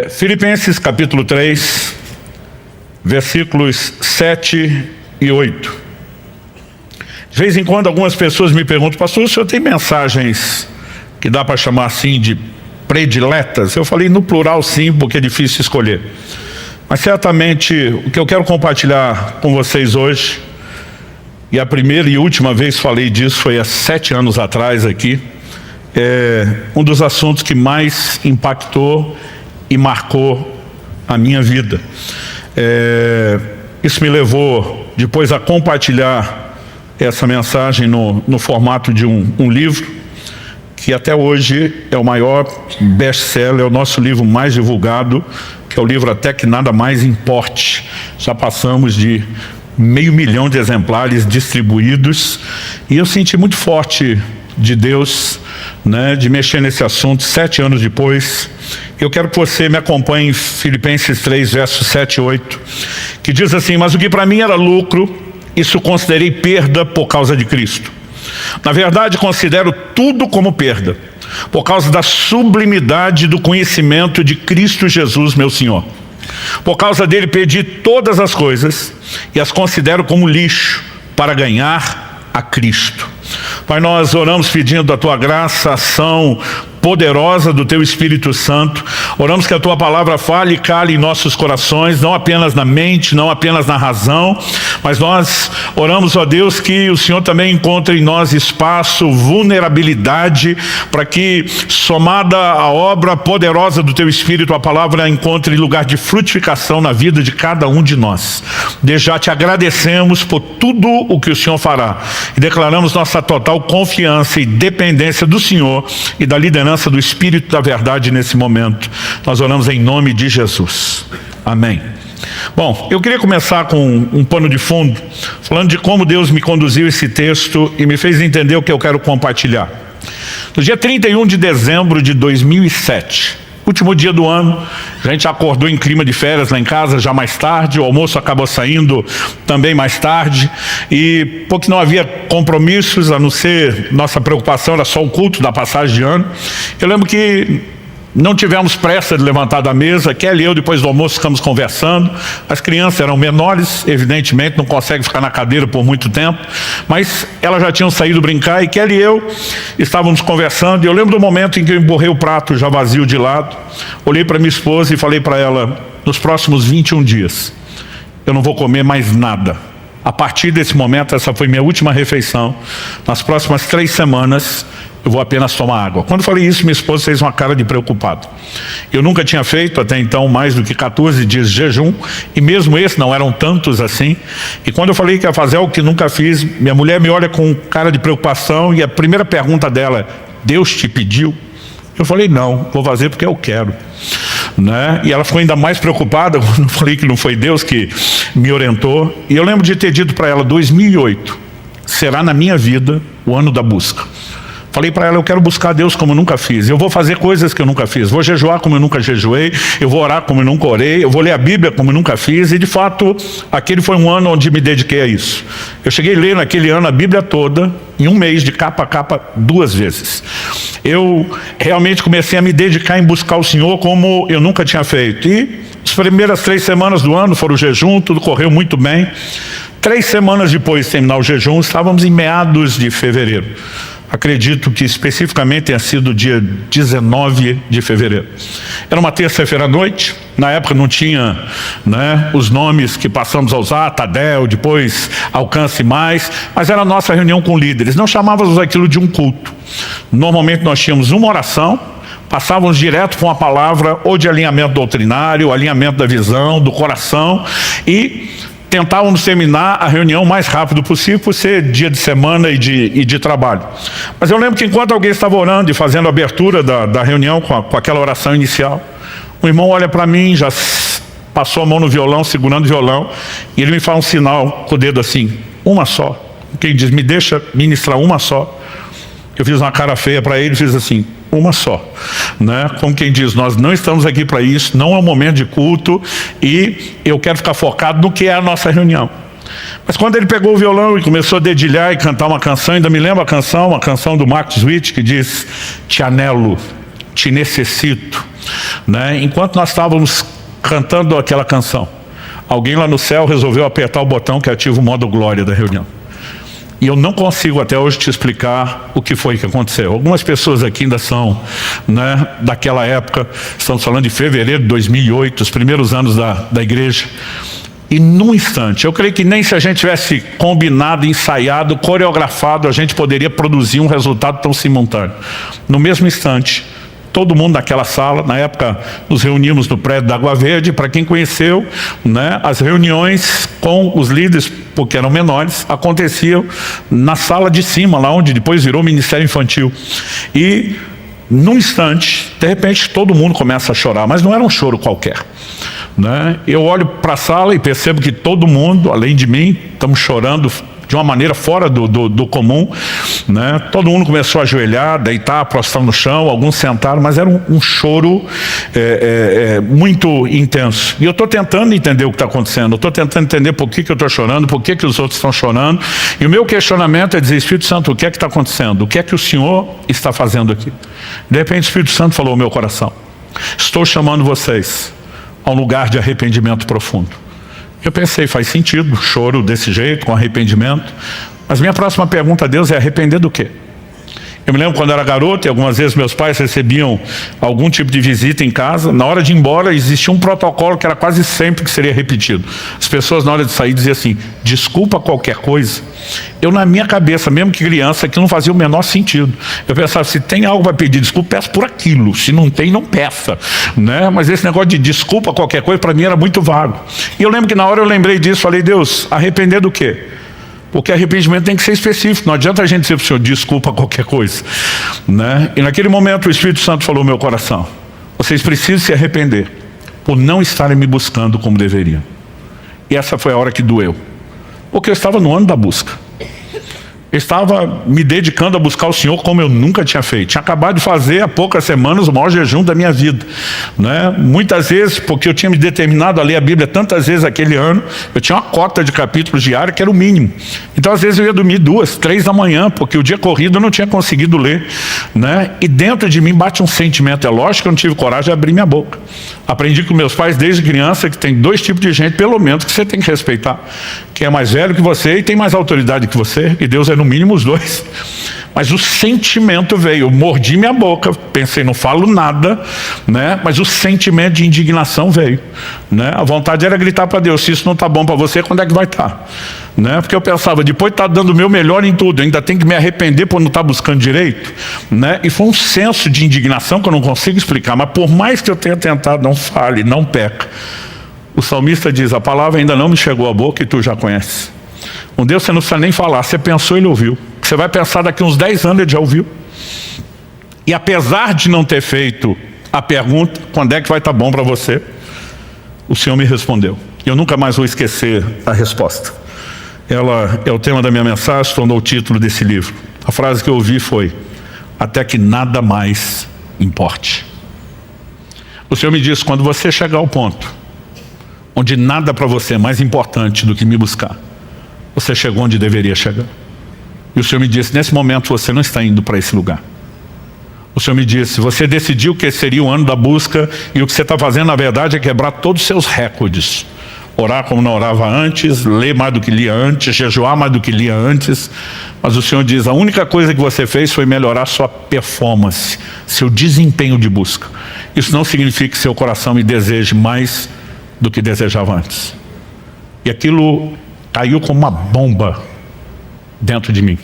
Filipenses capítulo 3, versículos 7 e 8. De vez em quando algumas pessoas me perguntam: pastor, o senhor tem mensagens que dá para chamar assim de prediletas? Eu falei no plural sim, porque é difícil escolher. Mas certamente o que eu quero compartilhar com vocês hoje, e a primeira e última vez falei disso foi há 7 anos atrás aqui, é um dos assuntos que mais impactou e marcou a minha vida. Isso me levou depois a compartilhar essa mensagem no formato de um livro, que até hoje é o maior best-seller, é o nosso livro mais divulgado, que é o livro Até Que Nada Mais Importe. Já passamos de 500 mil de exemplares distribuídos, e eu senti muito forte de Deus, de mexer nesse assunto 7 anos depois. Eu quero que você me acompanhe em Filipenses 3, versos 7 e 8, que diz assim: mas o que para mim era lucro, isso considerei perda por causa de Cristo. Na verdade, considero tudo como perda, por causa da sublimidade do conhecimento de Cristo Jesus, meu Senhor. Por causa dele perdi todas as coisas e as considero como lixo para ganhar a Cristo. Pai, nós oramos pedindo a Tua graça, ação poderosa do Teu Espírito Santo. Oramos que a Tua palavra fale e cale em nossos corações, não apenas na mente, não apenas na razão, mas nós oramos, ó Deus, que o Senhor também encontre em nós espaço, vulnerabilidade, para que, somada à obra poderosa do Teu Espírito, a palavra encontre lugar de frutificação na vida de cada um de nós. Desde já te agradecemos por tudo o que o Senhor fará e declaramos nossa total confiança e dependência do Senhor e da liderança do Espírito da verdade nesse momento. Nós oramos em nome de Jesus. Amém. Bom, eu queria começar com um pano de fundo, falando de como Deus me conduziu esse texto e me fez entender o que eu quero compartilhar. No dia 31 de dezembro de 2007, último dia do ano, a gente acordou em clima de férias lá em casa, já mais tarde, o almoço acabou saindo também mais tarde, e porque não havia compromissos, a não ser nossa preocupação era só o culto da passagem de ano. Eu lembro que não tivemos pressa de levantar da mesa. Kelly e eu, depois do almoço, ficamos conversando. As crianças eram menores, evidentemente, não conseguem ficar na cadeira por muito tempo, mas elas já tinham saído brincar, e Kelly e eu estávamos conversando, e eu lembro do momento em que eu emburrei o prato já vazio de lado, olhei para minha esposa e falei para ela: nos próximos 21 dias, eu não vou comer mais nada. A partir desse momento, essa foi minha última refeição. Nas próximas 3 semanas, eu vou apenas tomar água. Quando eu falei isso, minha esposa fez uma cara de preocupado. Eu nunca tinha feito até então mais do que 14 dias de jejum, e mesmo esse não eram tantos assim. E quando eu falei que ia fazer algo que nunca fiz, minha mulher me olha com cara de preocupação, e a primeira pergunta dela é: Deus te pediu? Eu falei: não, vou fazer porque eu quero. E ela ficou ainda mais preocupada quando eu falei que não foi Deus que me orientou. E eu lembro de ter dito para ela: 2008 será na minha vida o ano da busca. Falei para ela: eu quero buscar a Deus como eu nunca fiz. Eu vou fazer coisas que eu nunca fiz. Vou jejuar como eu nunca jejuei. Eu vou orar como eu nunca orei. Eu vou ler a Bíblia como eu nunca fiz. E de fato, aquele foi um ano onde me dediquei a isso. Eu cheguei a ler naquele ano a Bíblia toda, em um mês, de capa a capa, 2 vezes. Eu realmente comecei a me dedicar em buscar o Senhor como eu nunca tinha feito. E as primeiras 3 semanas do ano foram o jejum, tudo correu muito bem. 3 semanas depois de terminar o jejum, estávamos em meados de fevereiro. Acredito que especificamente tenha sido dia 19 de fevereiro. Era uma terça-feira à noite. Na época não tinha os nomes que passamos a usar, Tadel, depois Alcance Mais, mas era a nossa reunião com líderes. Não chamávamos aquilo de um culto. Normalmente nós tínhamos uma oração, passávamos direto com a palavra ou de alinhamento doutrinário, alinhamento da visão, do coração, e tentávamos terminar a reunião o mais rápido possível, por ser dia de semana e de trabalho. Mas eu lembro que enquanto alguém estava orando e fazendo a abertura da reunião com aquela oração inicial, o irmão olha para mim, já passou a mão no violão, segurando o violão, e ele me faz um sinal com o dedo assim: uma só. Quem diz: me deixa ministrar uma só. Eu fiz uma cara feia para ele, fiz assim: uma só, Como quem diz: nós não estamos aqui para isso, não é um momento de culto, e eu quero ficar focado no que é a nossa reunião. Mas quando ele pegou o violão e começou a dedilhar e cantar uma canção, ainda me lembro a canção, uma canção do Mark Swift, que diz: te anelo, te necessito, né? Enquanto nós estávamos cantando aquela canção, alguém lá no céu resolveu apertar o botão que ativa o modo glória da reunião. E eu não consigo até hoje te explicar o que foi que aconteceu. Algumas pessoas aqui ainda são, né, daquela época, estamos falando de fevereiro de 2008, os primeiros anos da igreja. E num instante, eu creio que nem se a gente tivesse combinado, ensaiado, coreografado, a gente poderia produzir um resultado tão simultâneo. No mesmo instante, todo mundo naquela sala, na época nos reuníamos no prédio da Água Verde, para quem conheceu, né, as reuniões com os líderes, porque eram menores, aconteciam na sala de cima, lá onde depois virou Ministério Infantil. E num instante, de repente, todo mundo começa a chorar, mas não era um choro qualquer, né? Eu olho para a sala e percebo que todo mundo, além de mim, estamos chorando de uma maneira fora do comum, né? Todo mundo começou a ajoelhar, deitar, prostrar no chão, alguns sentaram, mas era um choro muito intenso. E eu estou tentando entender o que está acontecendo, eu estou tentando entender por que eu estou chorando, por que os outros estão chorando, e o meu questionamento é dizer: Espírito Santo, o que é que está acontecendo? O que é que o Senhor está fazendo aqui? De repente o Espírito Santo falou ao meu coração: estou chamando vocês a um lugar de arrependimento profundo. Eu pensei, faz sentido, choro desse jeito, com arrependimento. Mas minha próxima pergunta a Deus é: arrepender do quê? Eu me lembro quando eu era garoto, e algumas vezes meus pais recebiam algum tipo de visita em casa. Na hora de ir embora, existia um protocolo que era quase sempre que seria repetido. As pessoas, na hora de sair, diziam assim: desculpa qualquer coisa. Eu, na minha cabeça, mesmo que criança, aquilo não fazia o menor sentido. Eu pensava: se tem algo para pedir desculpa, peça por aquilo. Se não tem, não peça, né? Mas esse negócio de desculpa qualquer coisa, para mim era muito vago. E eu lembro que na hora eu lembrei disso, falei: Deus, arrepender do quê? Porque arrependimento tem que ser específico. Não adianta a gente dizer para o Senhor: desculpa qualquer coisa, né? E naquele momento o Espírito Santo falou ao meu coração: vocês precisam se arrepender por não estarem me buscando como deveriam. E essa foi a hora que doeu, porque eu estava no ano da busca. Eu estava me dedicando a buscar o Senhor como eu nunca tinha feito. Tinha acabado de fazer há poucas semanas o maior jejum da minha vida, né? Muitas vezes, porque eu tinha me determinado a ler a Bíblia tantas vezes aquele ano, eu tinha uma cota de capítulos diário que era o mínimo. Então às vezes eu ia dormir 2, 3 da manhã, porque o dia corrido eu não tinha conseguido ler, né? E dentro de mim bate um sentimento, é lógico que eu não tive coragem de abrir minha boca. Aprendi com meus pais desde criança que tem 2 tipos de gente, pelo menos, que você tem que respeitar: quem é mais velho que você e tem mais autoridade que você, e Deus é no mínimo os 2. Mas o sentimento veio, eu mordi minha boca, pensei, não falo nada, né? Mas o sentimento de indignação veio, né? A vontade era gritar para Deus: se isso não está bom para você, quando é que vai estar? Né? Porque eu pensava, depois de estar dando o meu melhor em tudo, ainda tenho que me arrepender por não estar buscando direito, né? E foi um senso de indignação que eu não consigo explicar, mas por mais que eu tenha tentado, não fale, não peca. O salmista diz: a palavra ainda não me chegou à boca e tu já conheces. Com Deus você não precisa nem falar, você pensou, Ele ouviu. Você vai pensar daqui uns 10 anos, Ele já ouviu. E apesar de não ter feito a pergunta, quando é que vai estar bom para você, o Senhor me respondeu. E eu nunca mais vou esquecer a resposta. Ela é o tema da minha mensagem, se tornou o título desse livro. A frase que eu ouvi foi: até que nada mais importe. O Senhor me disse: quando você chegar ao ponto onde nada para você é mais importante do que me buscar, você chegou onde deveria chegar. E o Senhor me disse: nesse momento você não está indo para esse lugar. O Senhor me disse: você decidiu que esse seria o ano da busca, e o que você está fazendo na verdade é quebrar todos os seus recordes. Orar como não orava antes, ler mais do que lia antes, jejuar mais do que lia antes. Mas o Senhor diz: a única coisa que você fez foi melhorar sua performance, seu desempenho de busca. Isso não significa que seu coração me deseje mais do que desejava antes. E aquilo caiu como uma bomba dentro de mim.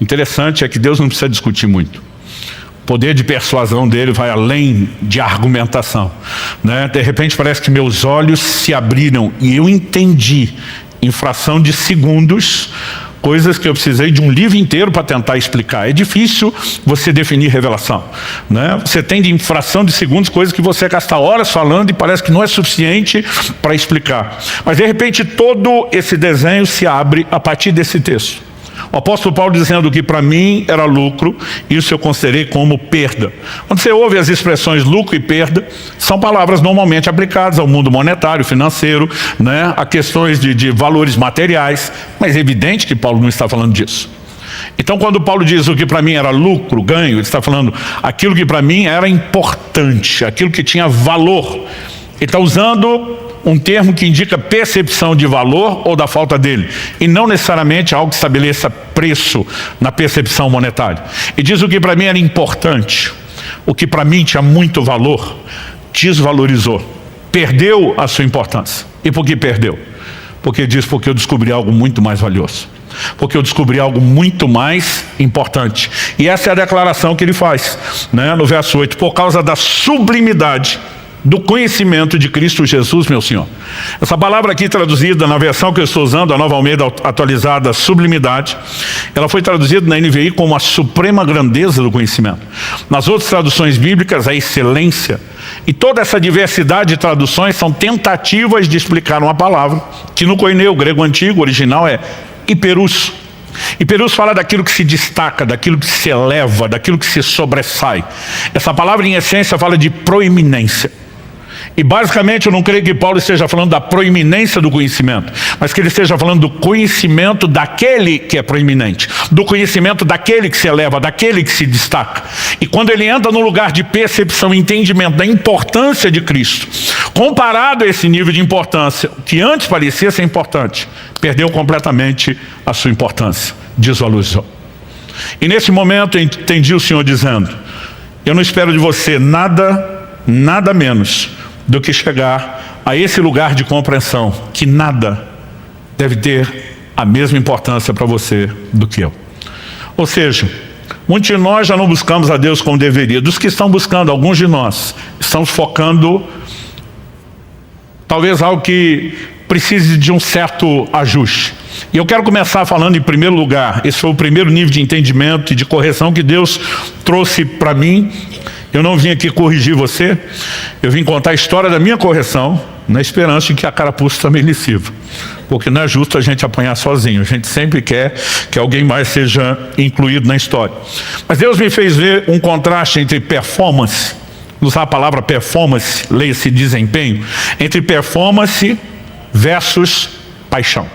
Interessante é que Deus não precisa discutir muito. O poder de persuasão dele vai além de argumentação, né? De repente parece que meus olhos se abriram e eu entendi, em fração de segundos, coisas que eu precisei de um livro inteiro para tentar explicar. É difícil você definir revelação, né? Você tem em fração de segundos coisas que você gasta horas falando e parece que não é suficiente para explicar. Mas de repente todo esse desenho se abre a partir desse texto. O apóstolo Paulo dizendo que para mim era lucro, isso eu considerei como perda. Quando você ouve as expressões lucro e perda, são palavras normalmente aplicadas ao mundo monetário, financeiro, né, a questões de valores materiais, mas é evidente que Paulo não está falando disso. Então quando Paulo diz o que para mim era lucro, ganho, ele está falando aquilo que para mim era importante, aquilo que tinha valor. Ele está usando um termo que indica percepção de valor ou da falta dele, e não necessariamente algo que estabeleça preço na percepção monetária. E diz o que para mim era importante, o que para mim tinha muito valor, desvalorizou, perdeu a sua importância. E por que perdeu? Porque diz, porque eu descobri algo muito mais valioso, porque eu descobri algo muito mais importante. E essa é a declaração que ele faz, né, no verso 8, por causa da sublimidade do conhecimento de Cristo Jesus, meu Senhor. Essa palavra aqui traduzida na versão que eu estou usando, a Nova Almeida atualizada, sublimidade, ela foi traduzida na NVI como a suprema grandeza do conhecimento. Nas outras traduções bíblicas, a excelência. E toda essa diversidade de traduções são tentativas de explicar uma palavra que no koineu grego antigo, original, é hiperus. Hiperus fala daquilo que se destaca, daquilo que se eleva, daquilo que se sobressai. Essa palavra em essência fala de proeminência. E basicamente eu não creio que Paulo esteja falando da proeminência do conhecimento, mas que ele esteja falando do conhecimento daquele que é proeminente, do conhecimento daquele que se eleva, daquele que se destaca. E quando ele entra no lugar de percepção e entendimento da importância de Cristo, comparado a esse nível de importância, que antes parecia ser importante, perdeu completamente a sua importância, desvalorizou. E nesse momento eu entendi o Senhor dizendo, eu não espero de você nada menos do que chegar a esse lugar de compreensão, que nada deve ter a mesma importância para você do que eu. Ou seja, muitos de nós já não buscamos a Deus como deveria. Dos que estão buscando, alguns de nós estamos focando talvez algo que precise de um certo ajuste. E eu quero começar falando em primeiro lugar, esse foi o primeiro nível de entendimento e de correção que Deus trouxe para mim. Eu não vim aqui corrigir você, eu vim contar a história da minha correção, na esperança de que a carapuça também lhe sirva. Porque não é justo a gente apanhar sozinho, a gente sempre quer que alguém mais seja incluído na história. Mas Deus me fez ver um contraste entre performance, usar a palavra performance, leia-se desempenho, entre performance versus paixão.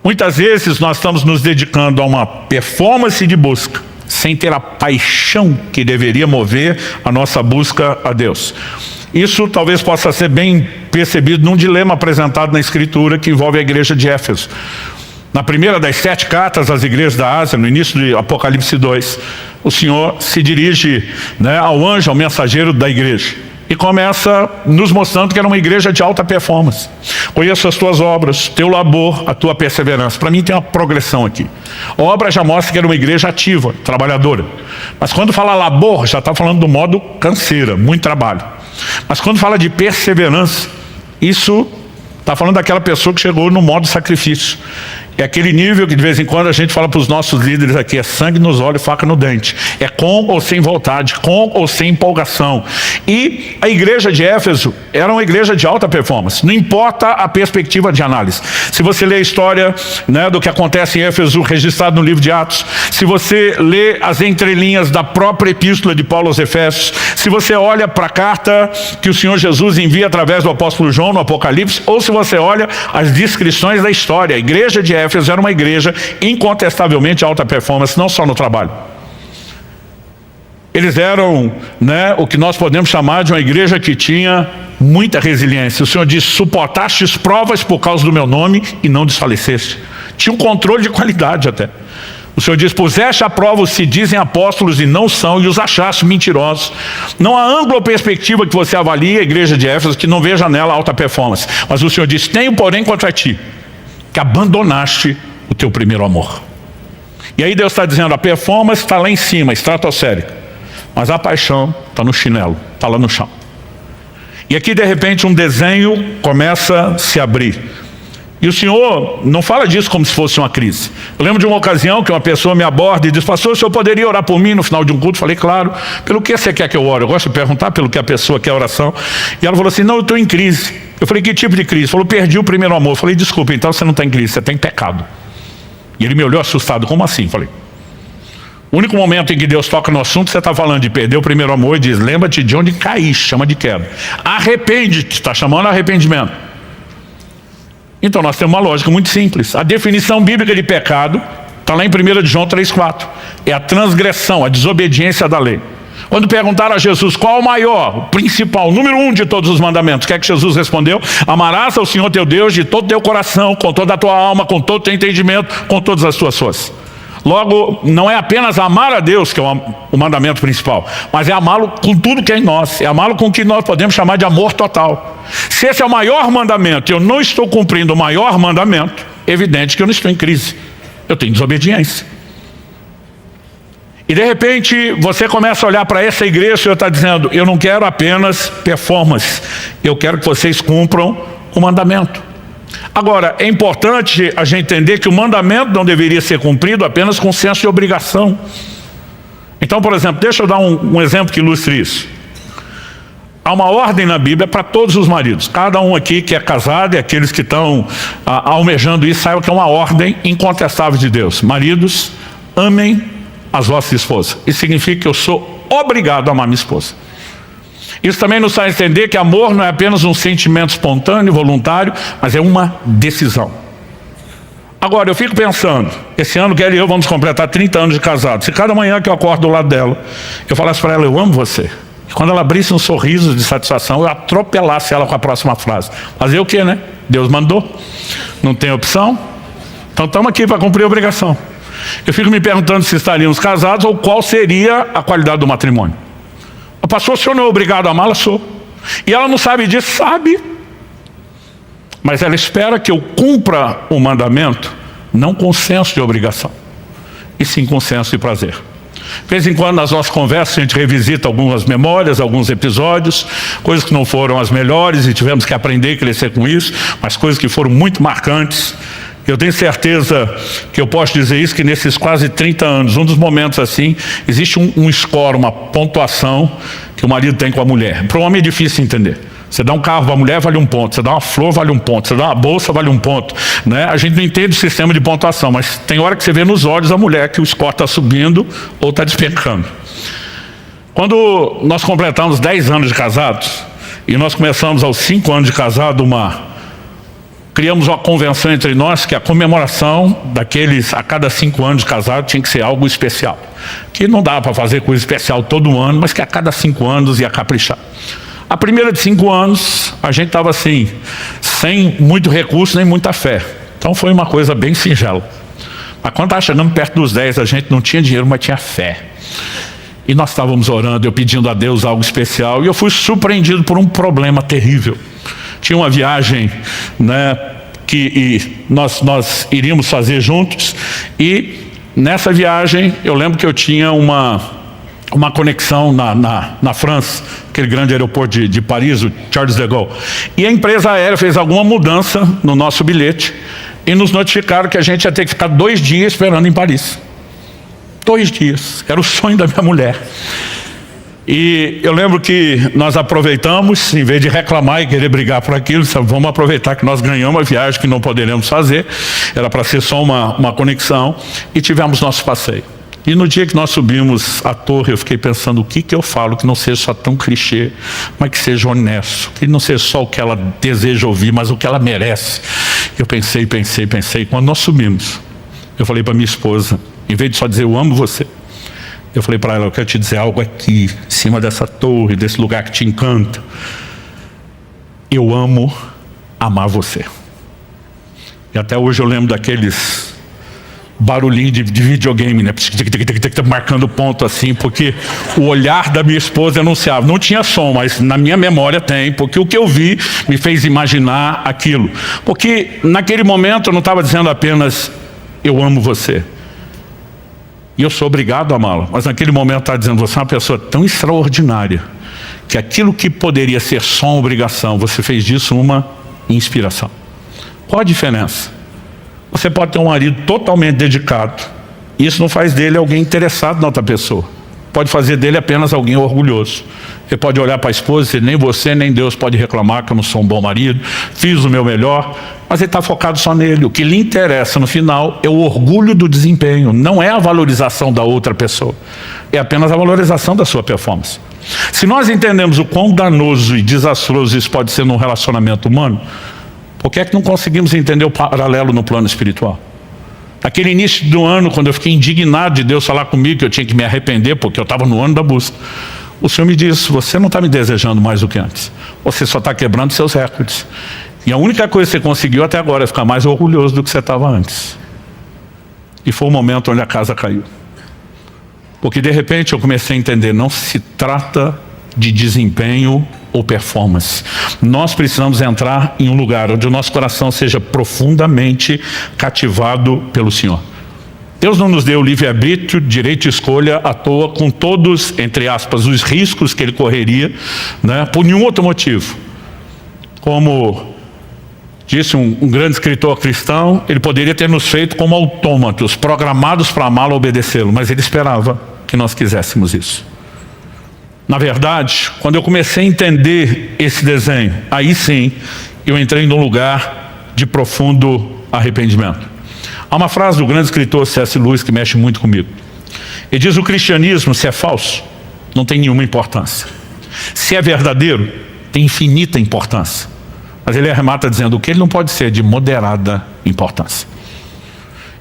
Muitas vezes nós estamos nos dedicando a uma performance de busca, sem ter a paixão que deveria mover a nossa busca a Deus. Isso talvez possa ser bem percebido num dilema apresentado na Escritura que envolve a igreja de Éfeso. Na primeira das 7 cartas às igrejas da Ásia, no início de Apocalipse 2, o Senhor se dirige, ao anjo, ao mensageiro da igreja. E começa nos mostrando que era uma igreja de alta performance. Conheço as tuas obras, teu labor, a tua perseverança. Para mim tem uma progressão aqui. A obra já mostra que era uma igreja ativa, trabalhadora. Mas quando fala labor, já está falando do modo canseira, muito trabalho. Mas quando fala de perseverança, isso está falando daquela pessoa que chegou no modo sacrifício. É aquele nível que de vez em quando a gente fala para os nossos líderes aqui, é sangue nos olhos, faca no dente. É com ou sem vontade, com ou sem empolgação. E a igreja de Éfeso era uma igreja de alta performance, não importa a perspectiva de análise. Se você lê a história do que acontece em Éfeso, registrado no livro de Atos, se você lê as entrelinhas da própria epístola de Paulo aos Efésios, se você olha para a carta que o Senhor Jesus envia através do apóstolo João no Apocalipse, ou se você olha as descrições da história, a igreja de Éfeso era uma igreja incontestavelmente de alta performance, não só no trabalho. Eles eram o que nós podemos chamar de uma igreja que tinha muita resiliência. O Senhor diz, suportastes provas por causa do meu nome e não desfaleceste. Tinha um controle de qualidade até. O Senhor diz, puseste à prova os se dizem apóstolos e não são, e os achaste mentirosos. Não há ângulo ou perspectiva que você avalie a igreja de Éfeso que não veja nela alta performance. Mas o Senhor diz, tenho porém contra ti, que abandonaste o teu primeiro amor. E aí Deus está dizendo, a performance está lá em cima, estratosférica, mas a paixão está no chinelo, está lá no chão. E aqui de repente um desenho começa a se abrir. E o Senhor não fala disso como se fosse uma crise. Eu lembro de uma ocasião que uma pessoa me aborda e diz, pastor, o senhor poderia orar por mim no final de um culto? Eu falei, claro. Pelo que você quer que eu ore? Eu gosto de perguntar pelo que a pessoa quer oração. E ela falou assim, não, eu estou em crise. Eu falei, que tipo de crise? Falou, perdi o primeiro amor. Eu falei, desculpa, então você não está em crise, você está em pecado. E ele me olhou assustado, como assim? Eu falei, o único momento em que Deus toca no assunto, você está falando de perder o primeiro amor e diz, lembra-te de onde caíste, chama de queda. Arrepende-te, está chamando arrependimento. Então nós temos uma lógica muito simples. A definição bíblica de pecado Está lá em 1 de João 3,4. É a transgressão, a desobediência da lei. Quando perguntaram a Jesus qual o maior, o principal, o número 1 de todos os mandamentos, o que é que Jesus respondeu? Amarás ao Senhor teu Deus de todo o teu coração, com toda a tua alma, com todo o teu entendimento, com todas as tuas forças. Logo, não é apenas amar a Deus que é o mandamento principal, mas é amá-lo com tudo que é em nós, é amá-lo com o que nós podemos chamar de amor total. Se esse é o maior mandamento e eu não estou cumprindo o maior mandamento, é evidente que eu não estou em crise, eu tenho desobediência. E de repente você começa a olhar para essa igreja e está dizendo, eu não quero apenas performance, eu quero que vocês cumpram o mandamento. Agora, é importante a gente entender que o mandamento não deveria ser cumprido apenas com senso de obrigação. Então, por exemplo, deixa eu dar um exemplo que ilustre isso. Há uma ordem na Bíblia para todos os maridos. Cada um aqui que é casado e aqueles que estão almejando isso, saibam que é uma ordem incontestável de Deus. Maridos, amem as vossas esposas. Isso significa que eu sou obrigado a amar minha esposa. Isso também nos faz entender que amor não é apenas um sentimento espontâneo, voluntário, mas é uma decisão. Agora, eu fico pensando, esse ano Kelly e eu vamos completar 30 anos de casado. Se cada manhã que eu acordo do lado dela, eu falasse para ela, eu amo você. E quando ela abrisse um sorriso de satisfação, eu atropelasse ela com a próxima frase. Fazer o quê, né? Deus mandou. Não tem opção. Então estamos aqui para cumprir a obrigação. Eu fico me perguntando se estaríamos casados ou qual seria a qualidade do matrimônio. Pastor, o senhor não é obrigado a amá-la? Sou. E ela não sabe disso? Sabe. Mas ela espera que eu cumpra o mandamento, não com senso de obrigação, e sim com senso de prazer. De vez em quando nas nossas conversas a gente revisita algumas memórias, alguns episódios, coisas que não foram as melhores e tivemos que aprender e crescer com isso, mas coisas que foram muito marcantes. Eu tenho certeza que eu posso dizer isso, que nesses quase 30 anos, um dos momentos assim, existe um score, uma pontuação que o marido tem com a mulher. Para o homem é difícil entender. Você dá um carro para a mulher, vale 1 ponto. Você dá uma flor, vale 1 ponto. Você dá uma bolsa, vale 1 ponto. Né? A gente não entende o sistema de pontuação, mas tem hora que você vê nos olhos da mulher que o score está subindo ou está despencando. Quando nós completamos 10 anos de casados, e nós começamos aos 5 anos de casado, criamos uma convenção entre nós que a comemoração daqueles, a cada 5 anos de casado, tinha que ser algo especial. Que não dá para fazer coisa especial todo ano, mas que a cada 5 anos ia caprichar. A primeira de 5 anos, a gente estava assim, sem muito recurso nem muita fé. Então foi uma coisa bem singela. Mas quando estava chegando perto dos 10, a gente não tinha dinheiro, mas tinha fé. E nós estávamos orando, eu pedindo a Deus algo especial, e eu fui surpreendido por um problema terrível. Tinha uma viagem, né, que nós iríamos fazer juntos, e nessa viagem eu lembro que eu tinha uma conexão na França, aquele grande aeroporto de Paris, o Charles de Gaulle, e a empresa aérea fez alguma mudança no nosso bilhete e nos notificaram que a gente ia ter que ficar 2 dias esperando em Paris. 2 dias, era o sonho da minha mulher. E eu lembro que nós aproveitamos, em vez de reclamar e querer brigar por aquilo, vamos aproveitar que nós ganhamos a viagem que não poderemos fazer, era para ser só uma conexão, e tivemos nosso passeio. E no dia que nós subimos a torre, eu fiquei pensando, o que eu falo que não seja só tão clichê, mas que seja honesto, que não seja só o que ela deseja ouvir, mas o que ela merece. Eu pensei, quando nós subimos, eu falei para minha esposa, em vez de só dizer eu amo você, eu falei para ela, eu quero te dizer algo aqui, em cima dessa torre, desse lugar que te encanta. Eu amo amar você. E até hoje eu lembro daqueles barulhinhos de videogame, né? Marcando ponto assim, porque o olhar da minha esposa anunciava. Não tinha som, mas na minha memória tem, porque o que eu vi me fez imaginar aquilo. Porque naquele momento eu não estava dizendo apenas, eu amo você. E eu sou obrigado a amá-la. Mas naquele momento está dizendo, você é uma pessoa tão extraordinária, que aquilo que poderia ser só uma obrigação, você fez disso uma inspiração. Qual a diferença? Você pode ter um marido totalmente dedicado. Isso não faz dele alguém interessado na outra pessoa. Pode fazer dele apenas alguém orgulhoso. Você pode olhar para a esposa e dizer, nem você nem Deus pode reclamar que eu não sou um bom marido, fiz o meu melhor, mas ele está focado só nele. O que lhe interessa no final é o orgulho do desempenho, não é a valorização da outra pessoa, é apenas a valorização da sua performance. Se nós entendemos o quão danoso e desastroso isso pode ser num relacionamento humano, por que é que não conseguimos entender o paralelo no plano espiritual? Aquele início do ano, quando eu fiquei indignado de Deus falar comigo que eu tinha que me arrepender, porque eu estava no ano da busca, o Senhor me disse: você não está me desejando mais do que antes, você só está quebrando seus recordes. E a única coisa que você conseguiu até agora é ficar mais orgulhoso do que você estava antes. E foi o momento onde a casa caiu. Porque de repente eu comecei a entender, não se trata de desempenho ou performance. Nós precisamos entrar em um lugar onde o nosso coração seja profundamente cativado pelo Senhor. Deus não nos deu livre-arbítrio, direito de escolha à toa, com todos, entre aspas, os riscos que Ele correria, né, por nenhum outro motivo. Como disse um grande escritor cristão, Ele poderia ter nos feito como autômatos, programados para amá-lo e obedecê-lo, mas Ele esperava que nós quiséssemos isso. Na verdade, quando eu comecei a entender esse desenho, aí sim, eu entrei num lugar de profundo arrependimento. Há uma frase do grande escritor C.S. Lewis que mexe muito comigo. Ele diz: o cristianismo, se é falso, não tem nenhuma importância. Se é verdadeiro, tem infinita importância. Mas ele arremata dizendo: o que ele não pode ser de moderada importância.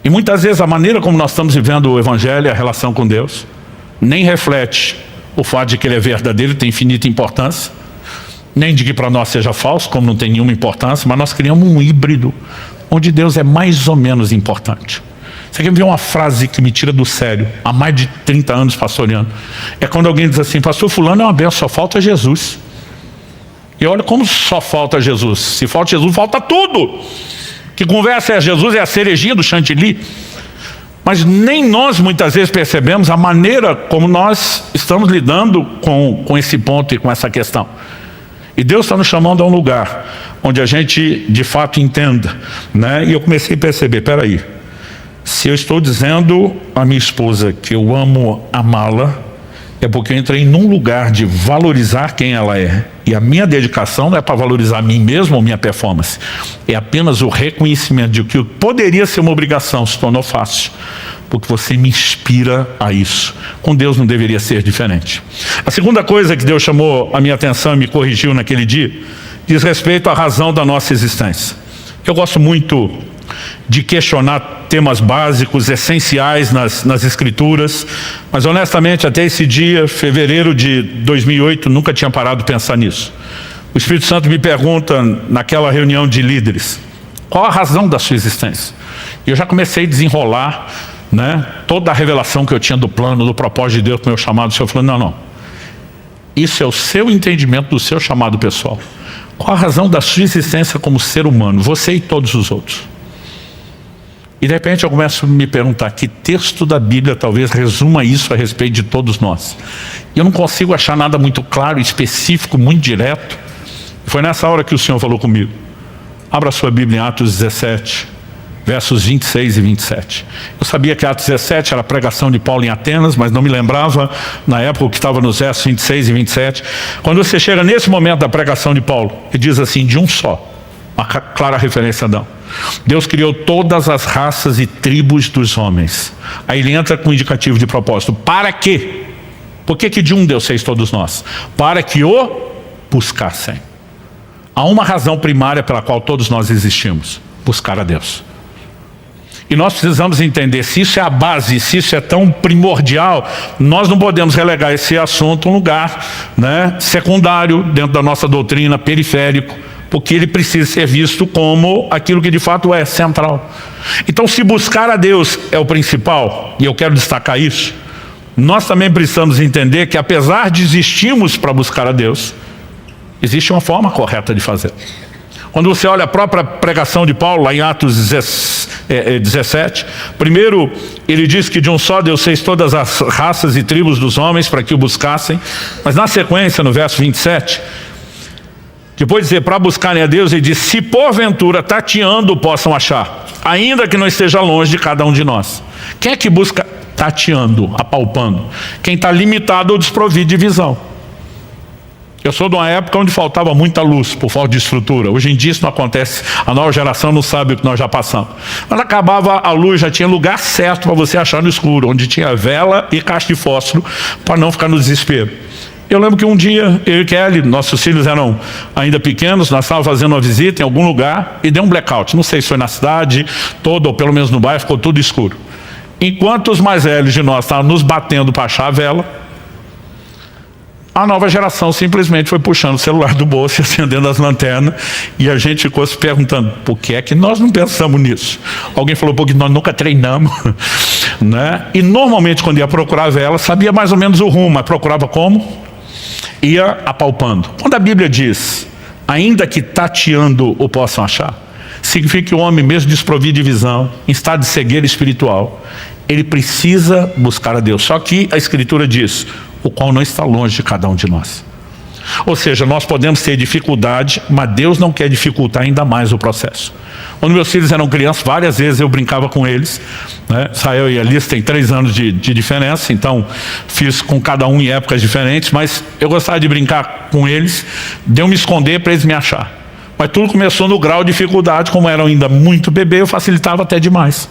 E muitas vezes a maneira como nós estamos vivendo o Evangelho, a relação com Deus, nem reflete o fato de que ele é verdadeiro e tem infinita importância, nem de que para nós seja falso, como não tem nenhuma importância, mas nós criamos um híbrido, onde Deus é mais ou menos importante. Você quer ver uma frase que me tira do sério, há mais de 30 anos pastoreando? É quando alguém diz assim: pastor fulano é uma benção, só falta Jesus. E olha como só falta Jesus. Se falta Jesus, falta tudo. Que conversa é Jesus? É a cerejinha do chantilly. Mas nem nós muitas vezes percebemos a maneira como nós estamos lidando com esse ponto e com essa questão. E Deus está nos chamando a um lugar onde a gente de fato entenda, né? E eu comecei a perceber, peraí, se eu estou dizendo à minha esposa que eu amo amá-la, é porque eu entrei num lugar de valorizar quem ela é. E a minha dedicação não é para valorizar a mim mesmo ou minha performance. É apenas o reconhecimento de que poderia ser uma obrigação, se tornou fácil. Porque você me inspira a isso. Com Deus não deveria ser diferente. A segunda coisa que Deus chamou a minha atenção e me corrigiu naquele dia, diz respeito à razão da nossa existência. Eu gosto muito de questionar temas básicos, essenciais nas escrituras, mas honestamente até esse dia, fevereiro de 2008, nunca tinha parado de pensar nisso. O Espírito Santo me pergunta naquela reunião de líderes: qual a razão da sua existência? E eu já comecei a desenrolar, né, toda a revelação que eu tinha do plano, do propósito de Deus para o meu chamado. O Senhor falou: não, isso é o seu entendimento do seu chamado pessoal. Qual a razão da sua existência como ser humano, você e todos os outros? E de repente eu começo a me perguntar: que texto da Bíblia talvez resuma isso a respeito de todos nós? E eu não consigo achar nada muito claro, específico, muito direto. Foi nessa hora que o Senhor falou comigo. Abra sua Bíblia em Atos 17, versos 26 e 27. Eu sabia que Atos 17 era a pregação de Paulo em Atenas, mas não me lembrava na época o que estava nos versos 26 e 27. Quando você chega nesse momento da pregação de Paulo, ele diz assim: de um só, uma clara referência a Adão, Deus criou todas as raças e tribos dos homens. Aí ele entra com um indicativo de propósito. Para quê? Por que de um Deus fez todos nós? Para que o buscassem. Há uma razão primária pela qual todos nós existimos: buscar a Deus. E nós precisamos entender, se isso é a base, se isso é tão primordial, nós não podemos relegar esse assunto a um lugar, né, secundário dentro da nossa doutrina, periférico, porque ele precisa ser visto como aquilo que de fato é central. Então, se buscar a Deus é o principal, e eu quero destacar isso, nós também precisamos entender que apesar de existirmos para buscar a Deus, existe uma forma correta de fazer. Quando você olha a própria pregação de Paulo, lá em Atos 17, primeiro ele diz que de um só Deus fez todas as raças e tribos dos homens para que o buscassem, mas na sequência, no verso 27, depois de dizer para buscarem a Deus, ele diz: se porventura tateando possam achar, ainda que não esteja longe de cada um de nós. Quem é que busca tateando, apalpando? Quem está limitado ou desprovido de visão. Eu sou de uma época onde faltava muita luz por falta de estrutura. Hoje em dia isso não acontece. A nova geração não sabe o que nós já passamos. Quando acabava a luz, já tinha lugar certo para você achar no escuro, onde tinha vela e caixa de fósforo, para não ficar no desespero. Eu lembro que um dia, eu e Kelly, nossos filhos eram ainda pequenos, nós estávamos fazendo uma visita em algum lugar e deu um blackout. Não sei se foi na cidade toda ou pelo menos no bairro, ficou tudo escuro. Enquanto os mais velhos de nós estavam nos batendo para achar a vela, a nova geração simplesmente foi puxando o celular do bolso e acendendo as lanternas, e a gente ficou se perguntando, por que é que nós não pensamos nisso? Alguém falou, porque nós nunca treinamos, né? E normalmente quando ia procurar a vela, sabia mais ou menos o rumo, mas procurava como? Ia apalpando. Quando a Bíblia diz, ainda que tateando o possam achar, significa que o homem, mesmo desprovido de visão, em estado de cegueira espiritual, ele precisa buscar a Deus. Só que a Escritura diz, o qual não está longe de cada um de nós. Ou seja, nós podemos ter dificuldade, mas Deus não quer dificultar ainda mais o processo. Quando meus filhos eram crianças, várias vezes eu brincava com eles, né? Israel e Alice têm 3 anos de diferença, então fiz com cada um em épocas diferentes, mas eu gostava de brincar com eles, de eu me esconder para eles me achar. Mas tudo começou no grau de dificuldade, como eram ainda muito bebê, eu facilitava até demais.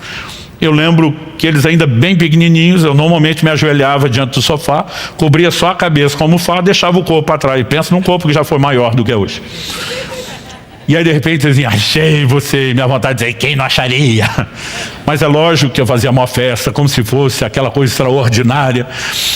Eu lembro que eles ainda bem pequenininhos, eu normalmente me ajoelhava diante do sofá, cobria só a cabeça com a almofada, deixava o corpo para trás. E pensa num corpo que já foi maior do que é hoje. E aí de repente eles diziam, achei você, minha vontade de dizer, quem não acharia? Mas é lógico que eu fazia uma festa, como se fosse aquela coisa extraordinária,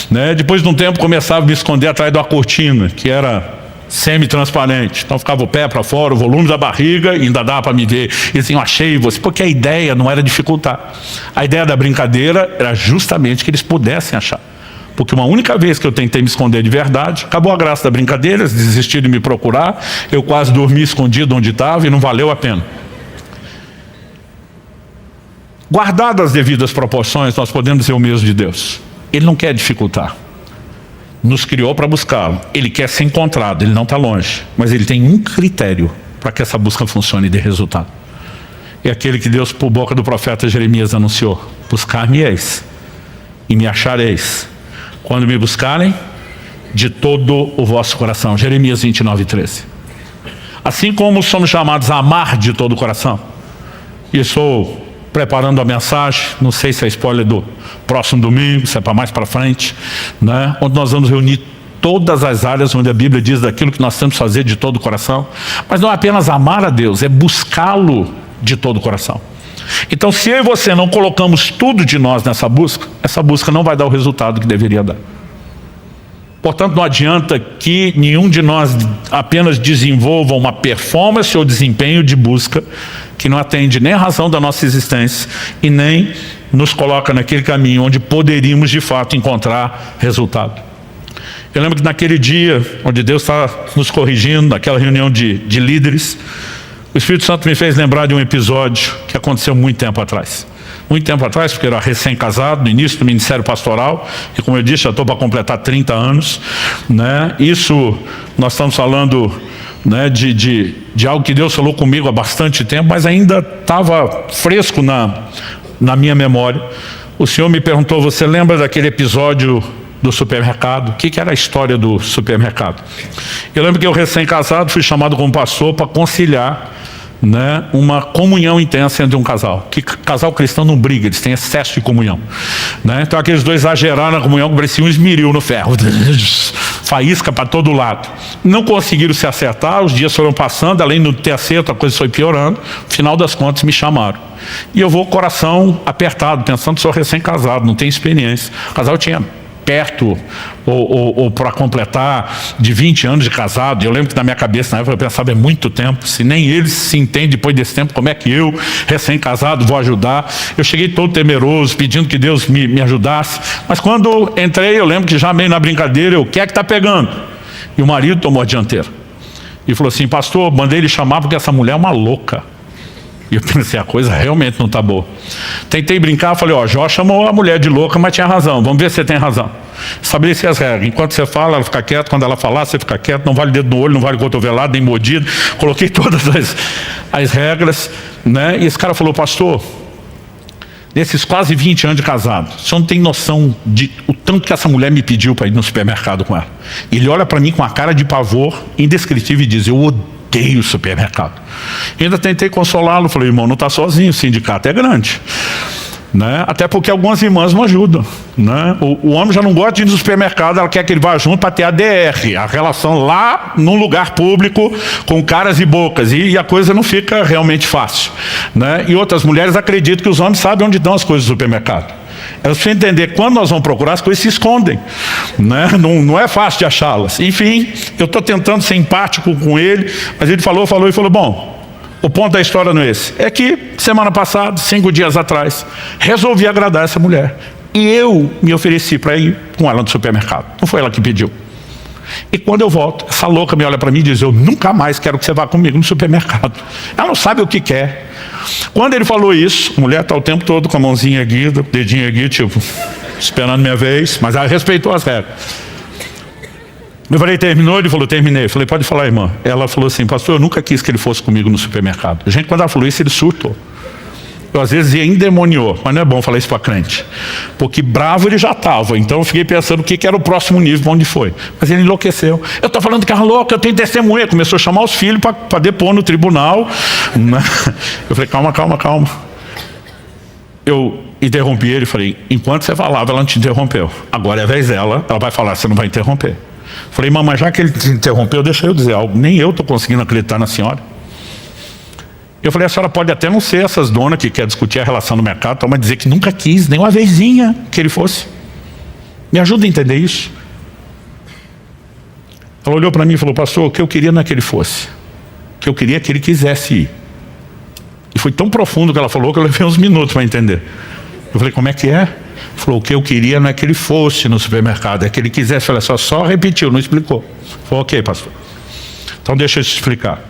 né? Depois de um tempo começava a me esconder atrás de uma cortina, que era semi-transparente, então ficava o pé para fora, o volume da barriga, e ainda dava para me ver, e assim, eu achei você, porque a ideia não era dificultar, a ideia da brincadeira era justamente que eles pudessem achar, porque uma única vez que eu tentei me esconder de verdade, acabou a graça da brincadeira, eles desistiram de me procurar, eu quase dormi escondido onde estava e não valeu a pena. Guardadas as devidas proporções, nós podemos dizer o mesmo de Deus, Ele não quer dificultar. Nos criou para buscá-lo. Ele quer ser encontrado, ele não está longe. Mas ele tem um critério para que essa busca funcione e dê resultado. É aquele que Deus, por boca do profeta Jeremias, anunciou. Buscar-me-eis e me achareis, quando me buscarem de todo o vosso coração. Jeremias 29:13. Assim como somos chamados a amar de todo o coração. E estou preparando a mensagem, não sei se é spoiler do próximo domingo, se é para mais para frente, né? Onde nós vamos reunir todas as áreas onde a Bíblia diz daquilo que nós temos que fazer de todo o coração. Mas não é apenas amar a Deus, é buscá-lo de todo o coração. Então, se eu e você não colocamos tudo de nós nessa busca, essa busca não vai dar o resultado que deveria dar. Portanto, não adianta que nenhum de nós apenas desenvolva uma performance ou desempenho de busca que não atende nem a razão da nossa existência e nem nos coloca naquele caminho onde poderíamos de fato encontrar resultado. Eu lembro que naquele dia onde Deus está nos corrigindo, naquela reunião de líderes, o Espírito Santo me fez lembrar de um episódio que aconteceu muito tempo atrás. Muito tempo atrás, porque eu era recém-casado, no início do ministério pastoral, e como eu disse, já estou para completar 30 anos, né? Isso, nós estamos falando, né, de algo que Deus falou comigo há bastante tempo, mas ainda estava fresco na minha memória. O Senhor me perguntou, você lembra daquele episódio do supermercado? O que era a história do supermercado? Eu lembro que eu recém-casado fui chamado como pastor para conciliar, né, uma comunhão intensa entre um casal. Que casal cristão não briga, eles têm excesso de comunhão, né? Então aqueles dois exageraram na comunhão, que parecia um esmeril no ferro, faísca para todo lado. Não conseguiram se acertar, os dias foram passando, além de não ter acerto, a coisa foi piorando. No final das contas me chamaram. E eu vou com o coração apertado, pensando que sou recém-casado, não tenho experiência. O casal tinha perto ou para completar de 20 anos de casado. Eu lembro que na minha cabeça na época eu pensava, é muito tempo, se nem eles se entendem depois desse tempo, como é que eu, recém-casado, vou ajudar? Eu cheguei todo temeroso, pedindo que Deus me ajudasse, mas quando entrei eu lembro que já meio na brincadeira, eu, o que é que está pegando? E o marido tomou a dianteira e falou assim, pastor, mandei ele chamar porque essa mulher é uma louca. E eu pensei, a coisa realmente não está boa. Tentei brincar, falei, ó, Jó chamou a mulher de louca, mas tinha razão, vamos ver se você tem razão. Estabeleci as regras, enquanto você fala, ela fica quieta, quando ela falar, você fica quieto, não vale dedo no olho, não vale cotovelado, nem mordido. Coloquei todas as regras, né? E esse cara falou, pastor, nesses quase 20 anos de casado, o senhor não tem noção de o tanto que essa mulher me pediu para ir no supermercado com ela. Ele olha para mim com uma cara de pavor indescritível e diz, eu odeio o supermercado. E ainda tentei consolá-lo, falei, irmão, não está sozinho, o sindicato é grande. né? Até porque algumas irmãs não ajudam, né? O homem já não gosta de ir no supermercado, ela quer que ele vá junto para ter a DR, a relação lá num lugar público com caras e bocas, e a coisa não fica realmente fácil, né? E outras mulheres acreditam que os homens sabem onde estão as coisas do supermercado. Elas precisam entender que quando nós vamos procurar, as coisas se escondem, né? Não é fácil de achá-las. Enfim, eu estou tentando ser empático com ele, mas ele falou, bom, o ponto da história não é esse. É que, semana passada, 5 dias atrás, resolvi agradar essa mulher. E eu me ofereci para ir com ela no supermercado. Não foi ela que pediu. E quando eu volto, essa louca me olha para mim e diz, eu nunca mais quero que você vá comigo no supermercado. Ela não sabe o que quer. Quando ele falou isso, a mulher está o tempo todo com a mãozinha erguida, dedinho erguido, tipo, esperando minha vez, mas ela respeitou as regras. Eu falei, terminou? Ele falou, terminei. Eu falei, pode falar, irmã. Ela falou assim, pastor, eu nunca quis que ele fosse comigo no supermercado. Gente, quando ela falou isso, ele surtou. Eu às vezes ia endemoniou, mas não é bom falar isso para crente. Porque bravo ele já estava, então eu fiquei pensando o que era o próximo nível, para onde foi. Mas ele enlouqueceu. Eu estou falando que é louco, eu tenho testemunha. Começou a chamar os filhos para depor no tribunal. Eu falei, calma. Eu interrompi ele e falei, enquanto você falava, ela não te interrompeu. Agora é a vez dela, ela vai falar, você não vai interromper. Falei, mamãe, já que ele te interrompeu, deixa eu dizer algo. Nem eu estou conseguindo acreditar na senhora. Eu falei, a senhora pode até não ser essas donas que quer discutir a relação no mercado, mas dizer que nunca quis, nem uma vezinha que ele fosse. Me ajuda a entender isso. Ela olhou para mim e falou, pastor, o que eu queria não é que ele fosse. O que eu queria é que ele quisesse ir. E foi tão profundo que ela falou que eu levei uns minutos para entender. Eu falei, como é que é? Falou, o que eu queria não é que ele fosse no supermercado, é que ele quisesse. Olha só repetiu, não explicou. Falou, ok, pastor. Então deixa eu te explicar.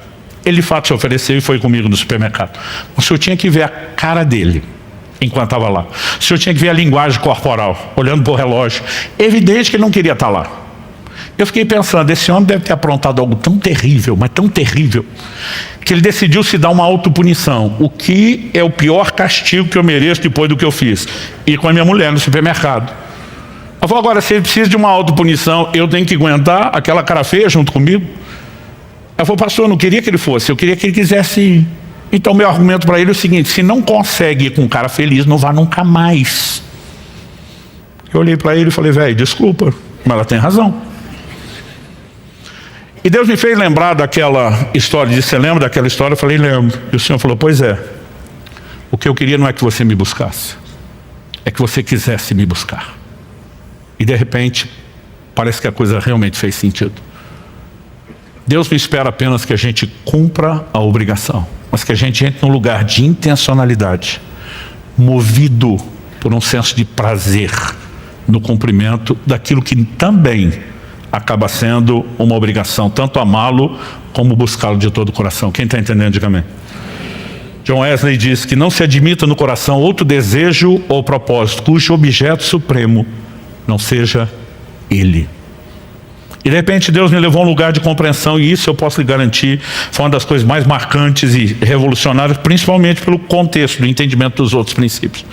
Ele de fato se ofereceu e foi comigo no supermercado. O senhor tinha que ver a cara dele enquanto estava lá. O senhor tinha que ver a linguagem corporal, olhando para o relógio. Evidente que ele não queria estar lá. Eu fiquei pensando, esse homem deve ter aprontado algo tão terrível, mas tão terrível, que ele decidiu se dar uma autopunição. O que é o pior castigo que eu mereço depois do que eu fiz? Ir com a minha mulher no supermercado. Eu falei, agora, se ele precisa de uma autopunição, eu tenho que aguentar aquela cara feia junto comigo? Eu falei, pastor, eu não queria que ele fosse, eu queria que ele quisesse ir. Então, meu argumento para ele é o seguinte, se não consegue ir com um cara feliz, não vá nunca mais. Eu olhei para ele e falei, velho, desculpa, mas ela tem razão. E Deus me fez lembrar daquela história, disse, você lembra daquela história? Eu falei, lembro. E o Senhor falou, pois é, o que eu queria não é que você me buscasse, é que você quisesse me buscar. E de repente, parece que a coisa realmente fez sentido. Deus não espera apenas que a gente cumpra a obrigação, mas que a gente entre num lugar de intencionalidade, movido por um senso de prazer no cumprimento daquilo que também acaba sendo uma obrigação, tanto amá-lo como buscá-lo de todo o coração. Quem está entendendo, diga amém. John Wesley diz que não se admita no coração outro desejo ou propósito, cujo objeto supremo não seja ele. E de repente Deus me levou a um lugar de compreensão, e isso eu posso lhe garantir, foi uma das coisas mais marcantes e revolucionárias, principalmente pelo contexto do entendimento dos outros princípios.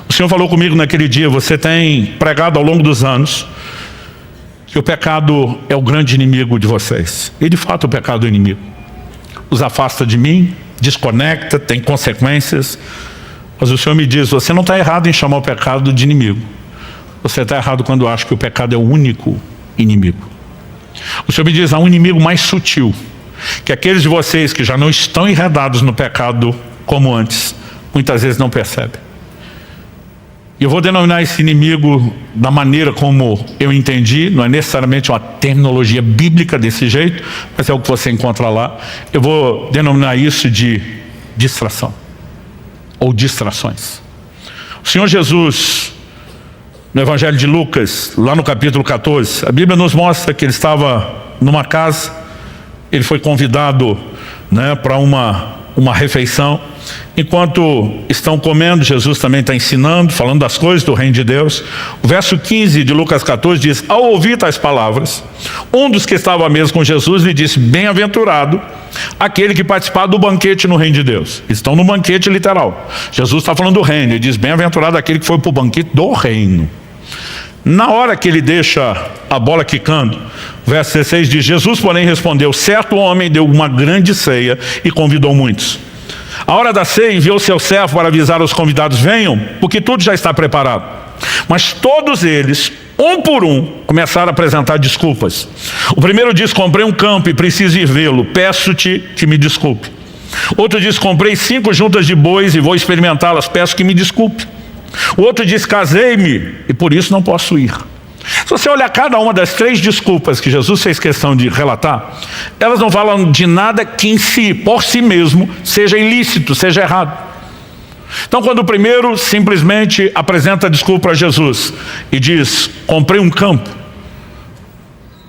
O Senhor falou comigo naquele dia, você tem pregado ao longo dos anos que o pecado é o grande inimigo de vocês. E de fato o pecado é o inimigo. Os afasta de mim, desconecta, tem consequências. Mas o Senhor me diz, você não está errado em chamar o pecado de inimigo. Você está errado quando acha que o pecado é o único inimigo. O Senhor me diz, há um inimigo mais sutil, que aqueles de vocês que já não estão enredados no pecado como antes, muitas vezes não percebem. E eu vou denominar esse inimigo da maneira como eu entendi, não é necessariamente uma terminologia bíblica desse jeito, mas é o que você encontra lá. Eu vou denominar isso de distração, ou distrações. O Senhor Jesus, no Evangelho de Lucas, lá no capítulo 14, a Bíblia nos mostra que ele estava numa casa, ele foi convidado, para uma refeição. Enquanto estão comendo, Jesus também está ensinando, falando das coisas do reino de Deus. O verso 15 de Lucas 14 diz, ao ouvir tais palavras, um dos que estava à mesa com Jesus lhe disse, bem-aventurado aquele que participar do banquete no reino de Deus. Estão no banquete literal. Jesus está falando do reino, ele diz, bem-aventurado aquele que foi para o banquete do reino. Na hora que ele deixa a bola quicando, o verso 16 diz, Jesus porém respondeu, certo homem deu uma grande ceia e convidou muitos. A hora da ceia enviou seu servo para avisar os convidados: venham, porque tudo já está preparado. Mas todos eles, um por um, começaram a apresentar desculpas. O primeiro diz: comprei um campo e preciso ir vê-lo, peço-te que me desculpe. Outro diz: comprei 5 juntas de bois e vou experimentá-las, peço que me desculpe. O outro diz: casei-me e por isso não posso ir. Se você olhar cada uma das 3 desculpas que Jesus fez questão de relatar, elas não falam de nada que em si, por si mesmo, seja ilícito, seja errado. Então, quando o primeiro simplesmente apresenta desculpa a Jesus e diz: comprei um campo,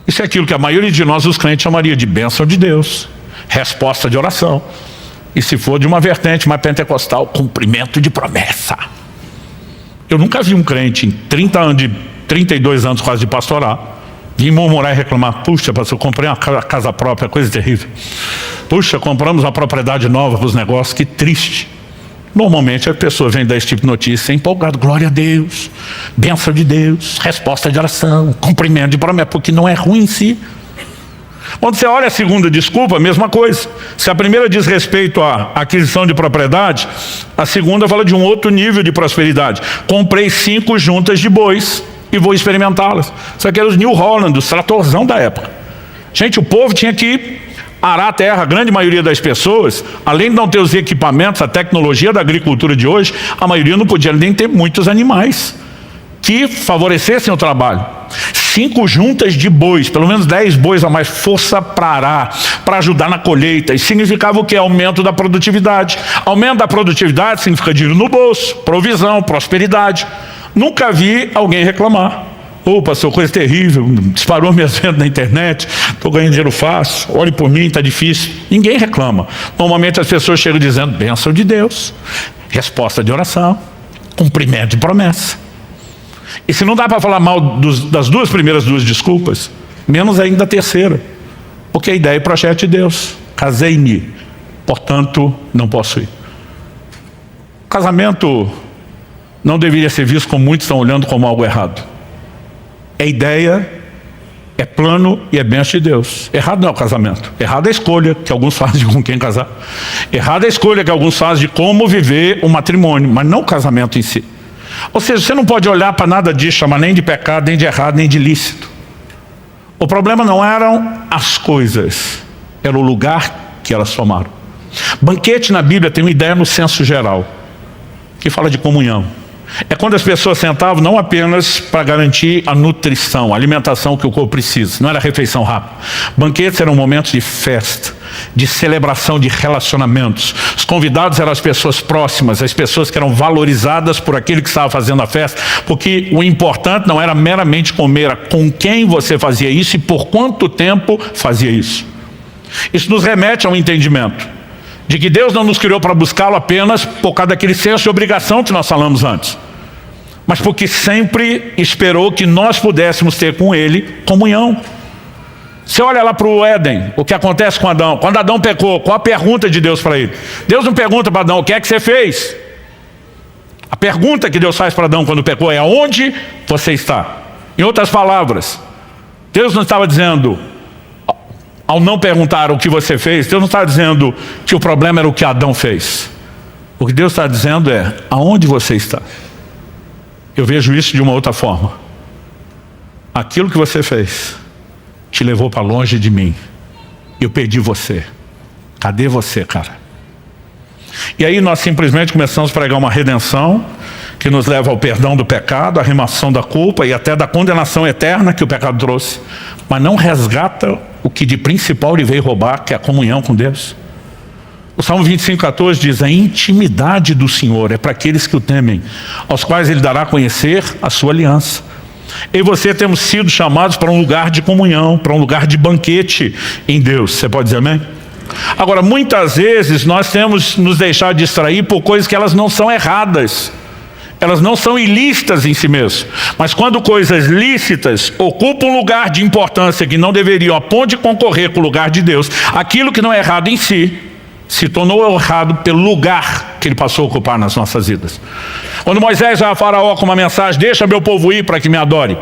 isso é aquilo que a maioria de nós, os crentes, chamaria de bênção de Deus, resposta de oração, e se for de uma vertente mais pentecostal, cumprimento de promessa. Eu nunca vi um crente em 32 anos quase de pastorar vir murmurar e reclamar: puxa, pastor, eu comprei uma casa própria, coisa terrível. Puxa, compramos uma propriedade nova para os negócios, que triste. Normalmente a pessoa vem dar esse tipo de notícia empolgado: glória a Deus, bênção de Deus, resposta de oração, cumprimento de promessa, porque não é ruim em si. Quando você olha a segunda desculpa, a mesma coisa. Se a primeira diz respeito à aquisição de propriedade, a segunda fala de um outro nível de prosperidade. Comprei 5 juntas de bois e vou experimentá-las. Isso aqui era os New Holland, os tratorzão da época. Gente, o povo tinha que arar a terra. A grande maioria das pessoas, além de não ter os equipamentos, a tecnologia da agricultura de hoje, a maioria não podia nem ter muitos animais que favorecessem o trabalho. 5 juntas de bois, pelo menos 10 bois a mais, força para arar, para ajudar na colheita. Isso significava o quê? Aumento da produtividade. Aumento da produtividade significa dinheiro no bolso, provisão, prosperidade. Nunca vi alguém reclamar: ô pastor, coisa terrível, disparou minhas vendas na internet, estou ganhando dinheiro fácil, olhe por mim, está difícil. Ninguém reclama. Normalmente as pessoas chegam dizendo: bênção de Deus, resposta de oração, cumprimento de promessa. E se não dá para falar mal das primeiras duas desculpas, menos ainda a terceira, porque a ideia é projeto de Deus. Casei-me, portanto não posso ir. O casamento não deveria ser visto, como muitos estão olhando, como algo errado. É ideia, é plano e é bênção de Deus. Errado não é o casamento. Errado é a escolha que alguns fazem de com quem casar. Errado é a escolha que alguns fazem de como viver o matrimônio, mas não o casamento em si. Ou seja, você não pode olhar para nada disso, chamar nem de pecado, nem de errado, nem de ilícito. O problema não eram as coisas, era o lugar que elas tomaram. Banquete na Bíblia tem uma ideia no senso geral, que fala de comunhão. É quando as pessoas sentavam não apenas para garantir a nutrição, a alimentação que o corpo precisa. Não era refeição rápida. Banquetes eram momentos de festa, de celebração de relacionamentos. Os convidados eram as pessoas próximas, as pessoas que eram valorizadas por aquele que estava fazendo a festa, porque o importante não era meramente comer, era com quem você fazia isso e por quanto tempo fazia isso. Isso nos remete ao entendimento de que Deus não nos criou para buscá-lo apenas por causa daquele senso de obrigação que nós falamos antes, mas porque sempre esperou que nós pudéssemos ter com Ele comunhão. Você olha lá para o Éden, o que acontece com Adão. Quando Adão pecou, qual a pergunta de Deus para ele? Deus não pergunta para Adão: o que é que você fez? A pergunta que Deus faz para Adão quando pecou é: aonde você está? Em outras palavras, Deus não estava dizendo, ao não perguntar o que você fez, Deus não está dizendo que o problema era o que Adão fez. O que Deus está dizendo é: aonde você está? Eu vejo isso de uma outra forma. Aquilo que você fez te levou para longe de mim. Eu perdi você. Cadê você, cara? E aí nós simplesmente começamos a pregar uma redenção que nos leva ao perdão do pecado, à remoção da culpa e até da condenação eterna que o pecado trouxe, mas não resgata o que de principal ele veio roubar, que é a comunhão com Deus. O Salmo 25:14 diz: a intimidade do Senhor é para aqueles que o temem, aos quais Ele dará a conhecer a sua aliança. Eu e você temos sido chamados para um lugar de comunhão, para um lugar de banquete em Deus. Você pode dizer amém? Agora, muitas vezes nós temos nos deixado distrair por coisas que elas não são erradas, elas não são ilícitas em si mesmas, mas quando coisas lícitas ocupam um lugar de importância que não deveriam, a ponto de concorrer com o lugar de Deus, aquilo que não é errado em si se tornou errado pelo lugar que ele passou a ocupar nas nossas vidas. Quando Moisés vai a Faraó com uma mensagem: deixa meu povo ir para que me adore,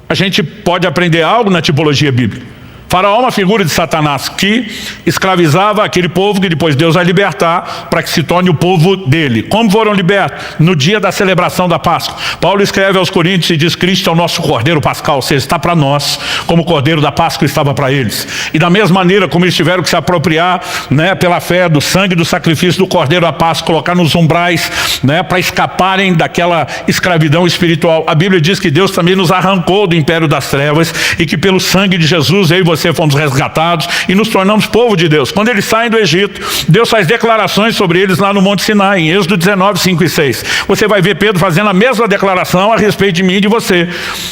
a gente pode aprender algo na tipologia bíblica. Faraó é uma figura de Satanás que escravizava aquele povo que depois Deus vai libertar para que se torne o povo dele. Como foram libertos? No dia da celebração da Páscoa. Paulo escreve aos Coríntios e diz: Cristo é o nosso Cordeiro Pascal, ou seja, está para nós, como o Cordeiro da Páscoa estava para eles. E da mesma maneira como eles tiveram que se apropriar, né, pela fé do sangue do sacrifício do Cordeiro da Páscoa, colocar nos umbrais, né, para escaparem daquela escravidão espiritual. A Bíblia diz que Deus também nos arrancou do império das trevas e que pelo sangue de Jesus eu e você fomos resgatados e nos tornamos povo de Deus. Quando eles saem do Egito, Deus faz declarações sobre eles lá no Monte Sinai, em Êxodo 19, 5 e 6. Você vai ver Pedro fazendo a mesma declaração a respeito de mim e de você.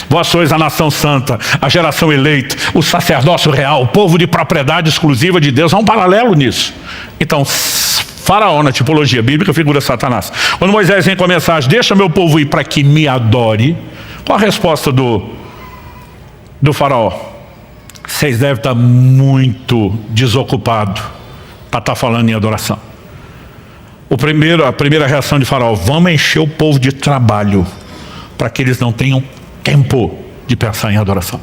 Vós sois a nação santa, a geração eleita, o sacerdócio real, o povo de propriedade exclusiva de Deus. Há um paralelo nisso. Então, Faraó, na tipologia bíblica, figura Satanás. Quando Moisés vem com a mensagem: deixa meu povo ir para que me adore, qual a resposta do Faraó? Vocês devem estar muito desocupados para estar falando em adoração. A primeira reação de Faraó: vamos encher o povo de trabalho para que eles não tenham tempo de pensar em adoração.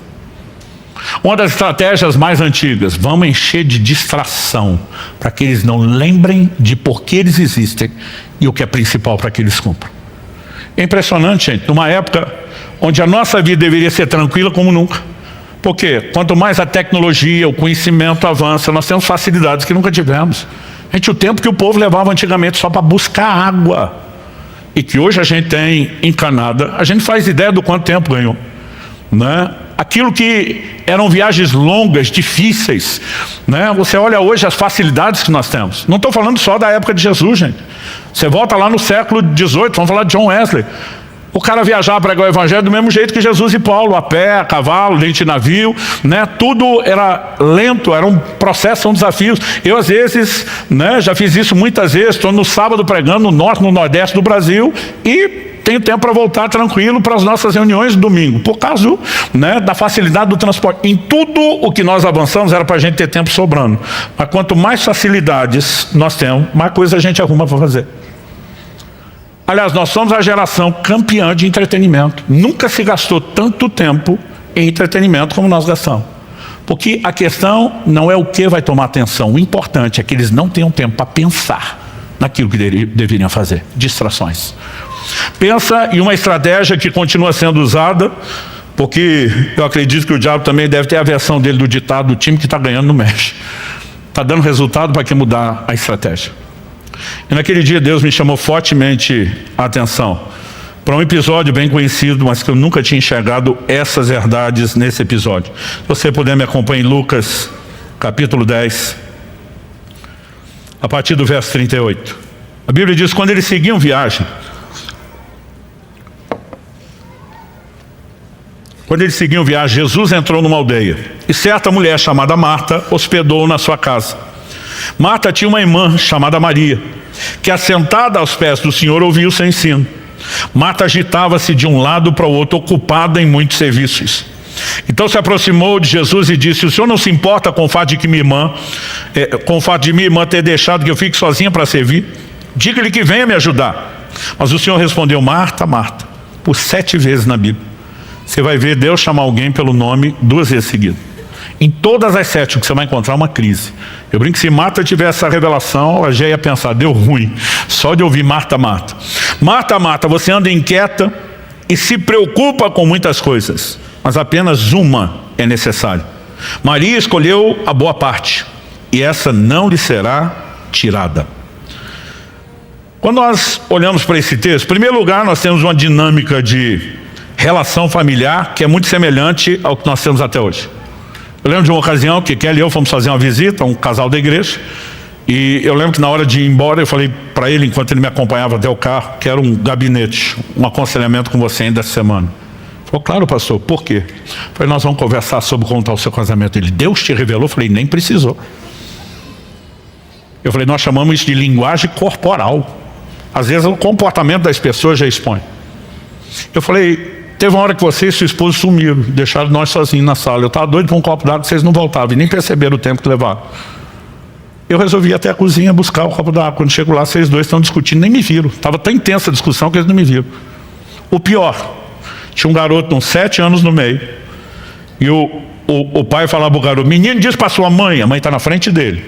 Uma das estratégias mais antigas: vamos encher de distração para que eles não lembrem de por que eles existem e o que é principal para que eles cumpram. É impressionante, gente, numa época onde a nossa vida deveria ser tranquila como nunca. Porque quanto mais a tecnologia, o conhecimento avança, nós temos facilidades que nunca tivemos. Gente, o tempo que o povo levava antigamente só para buscar água e que hoje a gente tem encanada, a gente faz ideia do quanto tempo ganhou, né? Aquilo que eram viagens longas, difíceis, né? Você olha hoje as facilidades que nós temos. Não estou falando só da época de Jesus, gente. Você volta lá no século XVIII, vamos falar de John Wesley. O cara viajava para pregar o evangelho do mesmo jeito que Jesus e Paulo, a pé, a cavalo, dentro de navio, né? Tudo era lento, era um processo, um desafio. Eu às vezes, né, já fiz isso muitas vezes, estou no sábado pregando no norte, no nordeste do Brasil e tenho tempo para voltar tranquilo para as nossas reuniões de domingo, por causa, né, da facilidade do transporte. Em tudo o que nós avançamos era para a gente ter tempo sobrando. Mas quanto mais facilidades nós temos, mais coisa a gente arruma para fazer. Aliás, nós somos a geração campeã de entretenimento. Nunca se gastou tanto tempo em entretenimento como nós gastamos. Porque a questão não é o que vai tomar atenção. O importante é que eles não tenham tempo para pensar naquilo que deveriam fazer. Distrações. Pensa em uma estratégia que continua sendo usada, porque eu acredito que o diabo também deve ter a versão dele do ditado: do time que está ganhando não mexe. Está dando resultado, para que mudar a estratégia? E naquele dia Deus me chamou fortemente a atenção para um episódio bem conhecido, mas que eu nunca tinha enxergado essas verdades nesse episódio. Se você puder me acompanhar em Lucas capítulo 10, a partir do verso 38. A Bíblia diz: quando eles seguiam viagem, Jesus entrou numa aldeia e certa mulher chamada Marta hospedou-o na sua casa. Marta tinha uma irmã chamada Maria, que assentada aos pés do Senhor ouvia o seu ensino. Marta agitava-se de um lado para o outro, ocupada em muitos serviços. Então se aproximou de Jesus e disse: o Senhor não se importa com o fato de minha irmã ter deixado que eu fique sozinha para servir? Diga-lhe que venha me ajudar. Mas o Senhor respondeu: Marta, Marta, por 7 vezes na Bíblia você vai ver Deus chamar alguém pelo nome 2 vezes seguidas. Em todas as 7 o que você vai encontrar é uma crise. Eu brinco que se Marta tivesse essa revelação, ela já ia pensar: deu ruim, só de ouvir Marta, Marta. Marta, Marta, você anda inquieta e se preocupa com muitas coisas, mas apenas uma é necessária. Maria escolheu a boa parte, e essa não lhe será tirada. Quando nós olhamos para esse texto, em primeiro lugar, nós temos uma dinâmica de relação familiar que é muito semelhante ao que nós temos até hoje. Eu lembro de uma ocasião que Kelly e eu fomos fazer uma visita a um casal da igreja, e eu lembro que na hora de ir embora eu falei para ele, enquanto ele me acompanhava até o carro, que era um gabinete, um aconselhamento com você ainda essa semana. Ele falou: claro, pastor, por quê? Eu falei: nós vamos conversar sobre como está o seu casamento. Ele: Deus te revelou? Eu falei: nem precisou. Eu falei: nós chamamos isso de linguagem corporal. Às vezes o comportamento das pessoas já expõe. Eu falei: teve uma hora que você e sua esposa sumiram, deixaram nós sozinhos na sala. Eu estava doido para um copo d'água, vocês não voltavam e nem perceberam o tempo que levaram. Eu resolvi ir até a cozinha buscar o copo d'água. Quando chego lá, vocês dois estão discutindo, nem me viram. Estava tão intensa a discussão que eles não me viram. O pior, tinha um garoto de uns 7 anos no meio, e o o pai falava para o garoto, menino, diz para sua mãe, a mãe está na frente dele.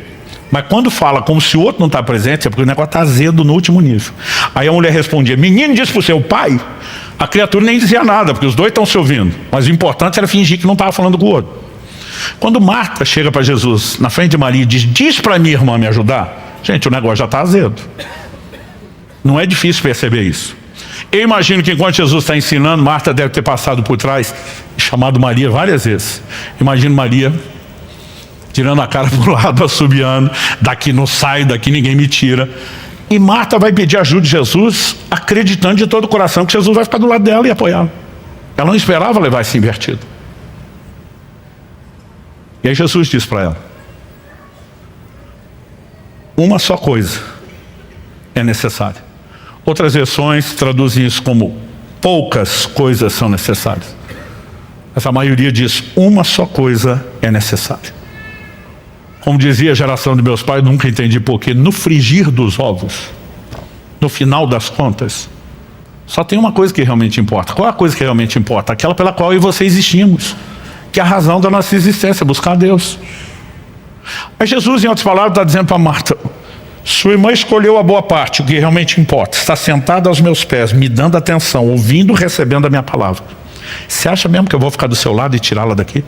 Mas quando fala como se o outro não está presente, é porque o negócio está azedo no último nível. Aí a mulher respondia, menino, diz para o seu pai. A criatura nem dizia nada, porque os dois estão se ouvindo. Mas o importante era fingir que não estava falando com o outro. Quando Marta chega para Jesus, na frente de Maria, e diz para minha irmã me ajudar. Gente, o negócio já está azedo. Não é difícil perceber isso. Eu imagino que enquanto Jesus está ensinando, Marta deve ter passado por trás e chamado Maria várias vezes. Imagino Maria tirando a cara para o lado, assobiando, daqui não sai, daqui ninguém me tira. E Marta vai pedir ajuda de Jesus, acreditando de todo o coração que Jesus vai ficar do lado dela e apoiá-la. Ela não esperava levar esse invertido. E aí Jesus diz para ela, uma só coisa é necessária. Outras versões traduzem isso como poucas coisas são necessárias. Mas a maioria diz, uma só coisa é necessária. Como dizia a geração de meus pais, nunca entendi porquê, no frigir dos ovos, no final das contas, só tem uma coisa que realmente importa. Qual é a coisa que realmente importa? Aquela pela qual eu e você existimos, que é a razão da nossa existência, buscar Deus. Mas Jesus, em outras palavras, está dizendo para Marta, sua irmã escolheu a boa parte, o que realmente importa, está sentada aos meus pés, me dando atenção, ouvindo, recebendo a minha palavra. Você acha mesmo que eu vou ficar do seu lado e tirá-la daqui?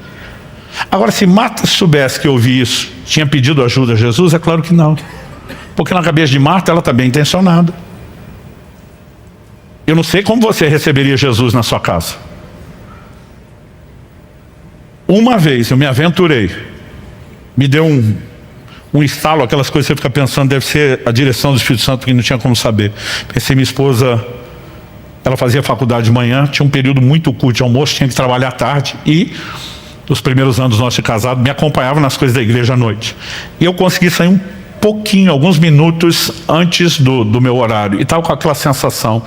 Agora, se Marta soubesse que eu ouvi isso, tinha pedido ajuda a Jesus, é claro que não. Porque na cabeça de Marta, ela está bem intencionada. Eu não sei como você receberia Jesus na sua casa. Uma vez eu me aventurei, me deu um estalo, aquelas coisas que você fica pensando, deve ser a direção do Espírito Santo, porque não tinha como saber. Pensei, minha esposa, ela fazia faculdade de manhã, tinha um período muito curto de almoço, tinha que trabalhar à tarde e... nos primeiros anos nossos de casado, me acompanhava nas coisas da igreja à noite. E eu consegui sair um pouquinho, alguns minutos antes do meu horário. E estava com aquela sensação,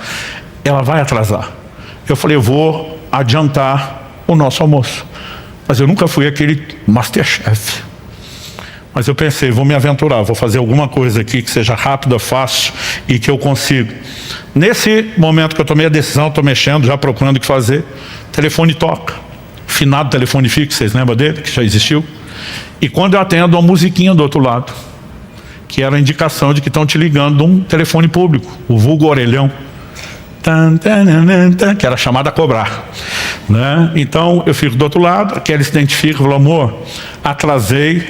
ela vai atrasar. Eu falei, eu vou adiantar o nosso almoço. Mas eu nunca fui aquele Masterchef. Mas eu pensei, vou me aventurar, vou fazer alguma coisa aqui que seja rápida, fácil e que eu consiga. Nesse momento que eu tomei a decisão, estou mexendo, já procurando o que fazer, o telefone toca. Finado telefone fixo, vocês lembram dele, que já existiu? E quando eu atendo, uma musiquinha do outro lado, que era a indicação de que estão te ligando de um telefone público, o vulgo orelhão, que era chamado a cobrar, né? Então eu fico do outro lado, aquele se identifica, falou, amor, atrasei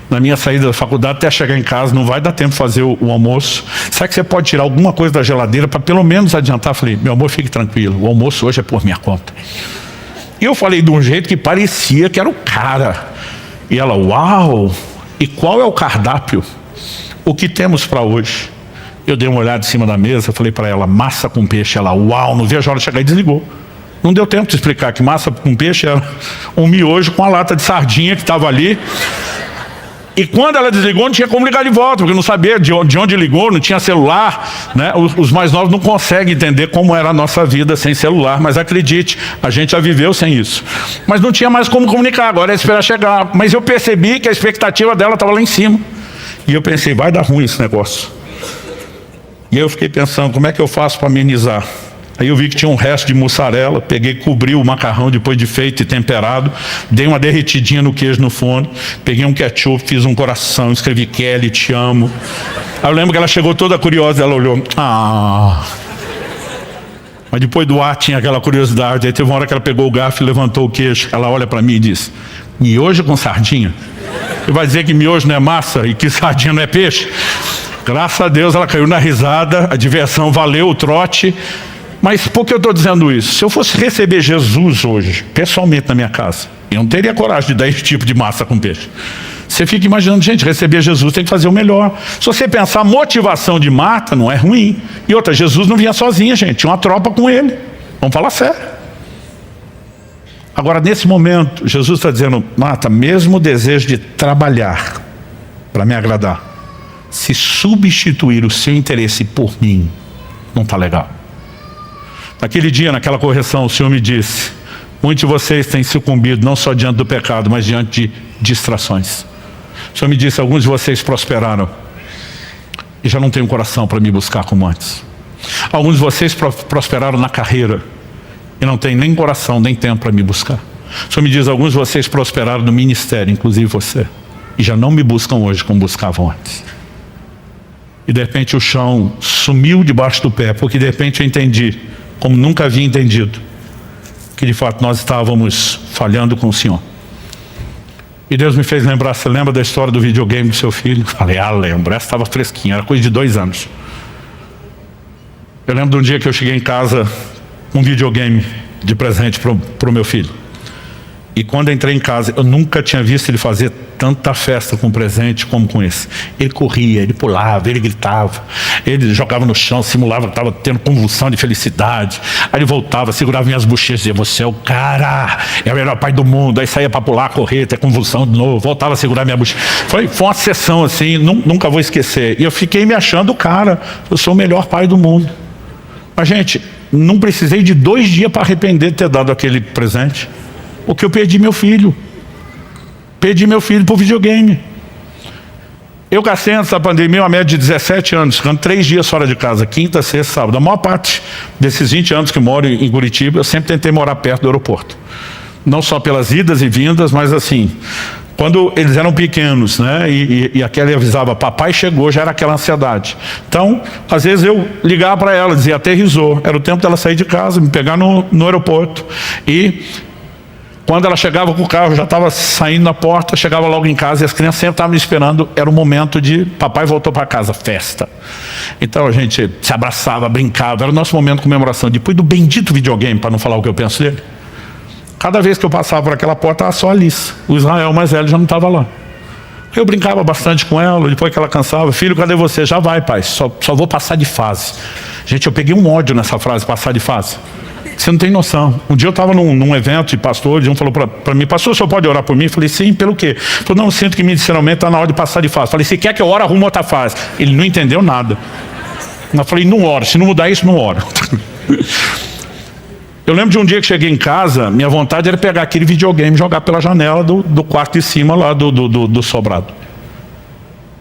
na minha saída da faculdade até chegar em casa, não vai dar tempo de fazer o almoço. Será que você pode tirar alguma coisa da geladeira para pelo menos adiantar? Eu falei, meu amor, fique tranquilo, o almoço hoje é por minha conta. E eu falei de um jeito que parecia que era o cara. E ela, uau! E qual é o cardápio? O que temos para hoje? Eu dei uma olhada em cima da mesa, falei para ela, massa com peixe. Ela, uau, não vejo a hora de chegar, e desligou. Não deu tempo de explicar que massa com peixe era um miojo com a lata de sardinha que estava ali. E quando ela desligou, não tinha como ligar de volta, porque não sabia de onde ligou, não tinha celular, né? Os mais novos não conseguem entender como era a nossa vida sem celular, mas acredite, a gente já viveu sem isso. Mas não tinha mais como comunicar, agora é esperar chegar. Mas eu percebi que a expectativa dela estava lá em cima. E eu pensei, vai dar ruim esse negócio. E aí eu fiquei pensando, como é que eu faço para amenizar? Aí eu vi que tinha um resto de mussarela, peguei, cobri o macarrão depois de feito e temperado, dei uma derretidinha no queijo no forno, peguei um ketchup, fiz um coração, escrevi Kelly, te amo. Aí eu lembro que ela chegou toda curiosa, ela olhou, Mas depois do ar tinha aquela curiosidade, aí teve uma hora que ela pegou o garfo e levantou o queijo, ela olha para mim e diz, miojo com sardinha? Você vai dizer que miojo não é massa e que sardinha não é peixe? Graças a Deus ela caiu na risada, a diversão valeu o trote. Mas por que eu estou dizendo isso? Se eu fosse receber Jesus hoje, pessoalmente na minha casa, eu não teria coragem de dar esse tipo de massa com peixe. Você fica imaginando, gente, receber Jesus tem que fazer o melhor. Se você pensar, a motivação de Marta não é ruim. E outra, Jesus não vinha sozinho, gente, tinha uma tropa com ele. Vamos falar sério. Agora, nesse momento, Jesus está dizendo, Marta, mesmo o desejo de trabalhar para me agradar, se substituir o seu interesse por mim, não está legal. Naquele dia, naquela correção, o Senhor me disse, muitos de vocês têm sucumbido não só diante do pecado, mas diante de distrações. O Senhor me disse, alguns de vocês prosperaram e já não têm um coração para me buscar como antes. Alguns de vocês prosperaram na carreira e não têm nem coração, nem tempo para me buscar. O Senhor me diz, alguns de vocês prosperaram no ministério, inclusive você, e já não me buscam hoje como buscavam antes. E de repente o chão sumiu debaixo do pé, porque de repente eu entendi, como nunca havia entendido, que de fato nós estávamos falhando com o Senhor. E Deus me fez lembrar, você lembra da história do videogame do seu filho? Falei, lembro, essa estava fresquinha, era coisa de 2 anos. Eu lembro de um dia que eu cheguei em casa com um videogame de presente para o meu filho. E quando eu entrei em casa, eu nunca tinha visto ele fazer tanta festa com presente como com esse. Ele corria, ele pulava, ele gritava, ele jogava no chão, simulava que estava tendo convulsão de felicidade. Aí ele voltava, segurava minhas bochechas e dizia, você é o cara, é o melhor pai do mundo. Aí saía para pular, correr, ter convulsão de novo, voltava a segurar minha bochecha. Foi uma sessão assim, nunca vou esquecer. E eu fiquei me achando o cara, eu sou o melhor pai do mundo. Mas gente, não precisei de 2 dias para arrepender de ter dado aquele presente. Porque eu perdi meu filho. Perdi meu filho por videogame. Eu gastei antes da pandemia uma média de 17 anos, ficando 3 dias fora de casa, quinta, sexta, sábado. A maior parte desses 20 anos que moro em Curitiba, eu sempre tentei morar perto do aeroporto. Não só pelas idas e vindas, mas assim, quando eles eram pequenos, né? E aquela avisava, papai chegou, já era aquela ansiedade. Então, às vezes eu ligava para ela, dizia, aterrissou. Era o tempo dela sair de casa, me pegar no aeroporto. E quando ela chegava com o carro, já estava saindo na porta, chegava logo em casa e as crianças sempre estavam me esperando. Era o momento de papai voltou para casa, festa. Então a gente se abraçava, brincava, era o nosso momento de comemoração. Depois do bendito videogame, para não falar o que eu penso dele, cada vez que eu passava por aquela porta, estava só a Alice. O Israel mais velho já não estava lá. Eu brincava bastante com ela, depois que ela cansava, filho, cadê você? Já vai, pai, só vou passar de fase. Gente, eu peguei um ódio nessa frase, passar de fase. Você não tem noção. Um dia eu estava num evento de pastor, e um falou para mim, pastor, o senhor pode orar por mim? Eu falei, sim, pelo quê? Ele falou, não, sinto que ministerialmente está na hora de passar de fase. Eu falei, se quer que eu ore, arruma outra fase. Ele não entendeu nada. Eu falei, não oro, se não mudar isso, não oro. Eu lembro de um dia que cheguei em casa, minha vontade era pegar aquele videogame e jogar pela janela do quarto de cima lá do sobrado.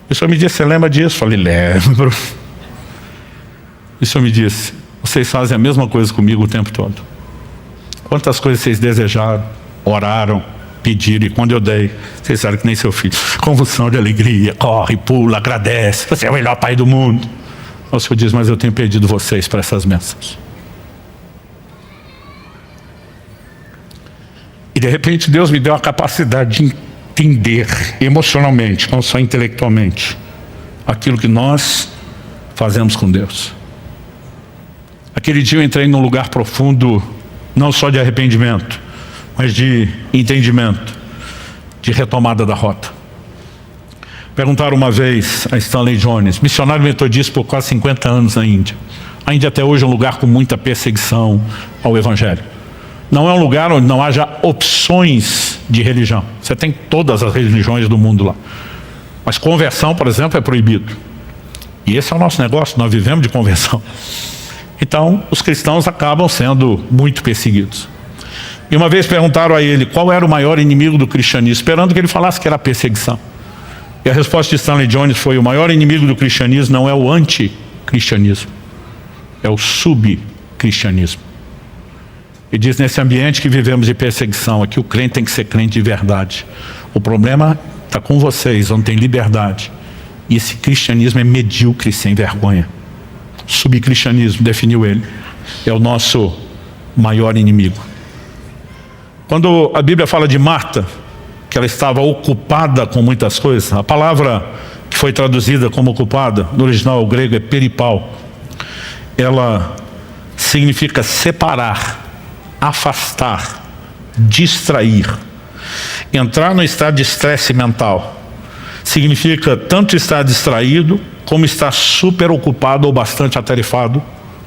E o senhor me disse, você lembra disso? Eu falei, lembro. E o senhor me disse, vocês fazem a mesma coisa comigo o tempo todo. Quantas coisas vocês desejaram, oraram, pediram, e quando eu dei, vocês sabem que nem seu filho. Convulsão de alegria, corre, pula, agradece. Você é o melhor pai do mundo. O Senhor diz, mas eu tenho perdido vocês para essas bênçãos. E de repente Deus me deu a capacidade de entender emocionalmente, não só intelectualmente, aquilo que nós fazemos com Deus. Aquele dia eu entrei num lugar profundo, não só de arrependimento, mas de entendimento, de retomada da rota. Perguntaram uma vez a Stanley Jones, missionário metodista por quase 50 anos na Índia. A Índia até hoje é um lugar com muita perseguição ao Evangelho. Não é um lugar onde não haja opções de religião. Você tem todas as religiões do mundo lá. Mas conversão, por exemplo, é proibido. E esse é o nosso negócio, nós vivemos de conversão. Então, os cristãos acabam sendo muito perseguidos. E uma vez perguntaram a ele qual era o maior inimigo do cristianismo, esperando que ele falasse que era a perseguição. E a resposta de Stanley Jones foi, o maior inimigo do cristianismo não é o anticristianismo, é o subcristianismo. E diz, nesse ambiente que vivemos de perseguição, aqui o crente tem que ser crente de verdade. O problema está com vocês, onde tem liberdade. E esse cristianismo é medíocre, sem vergonha. Subcristianismo, definiu ele, é o nosso maior inimigo. Quando a Bíblia fala de Marta, que ela estava ocupada com muitas coisas, a palavra que foi traduzida como ocupada, no original grego é peripal. Ela significa separar, afastar, distrair, entrar no estado de estresse mental. Significa tanto estar distraído, como estar super ocupado ou bastante atarefado,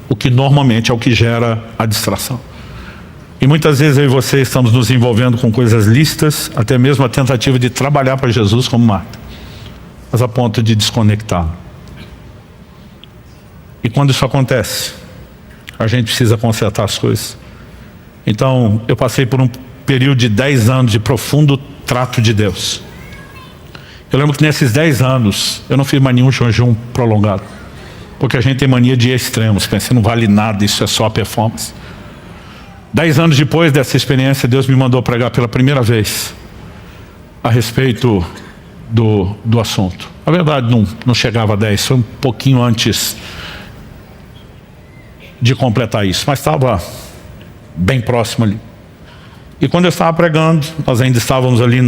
o que normalmente é o que gera a distração. E muitas vezes eu e você estamos nos envolvendo com coisas lícitas, até mesmo a tentativa de trabalhar para Jesus como Marta, mas a ponto de desconectar. E quando isso acontece, a gente precisa consertar as coisas. Então, eu passei por um período de 10 anos de profundo trato de Deus. Eu lembro que nesses 10 anos, eu não fiz mais nenhum jejum prolongado. Porque a gente tem mania de ir a extremos, pensa, não vale nada, isso é só a performance. 10 anos depois dessa experiência, Deus me mandou pregar pela primeira vez a respeito do assunto. Na verdade, não chegava a 10, foi um pouquinho antes de completar isso, mas estava bem próximo ali. E quando eu estava pregando, nós ainda estávamos ali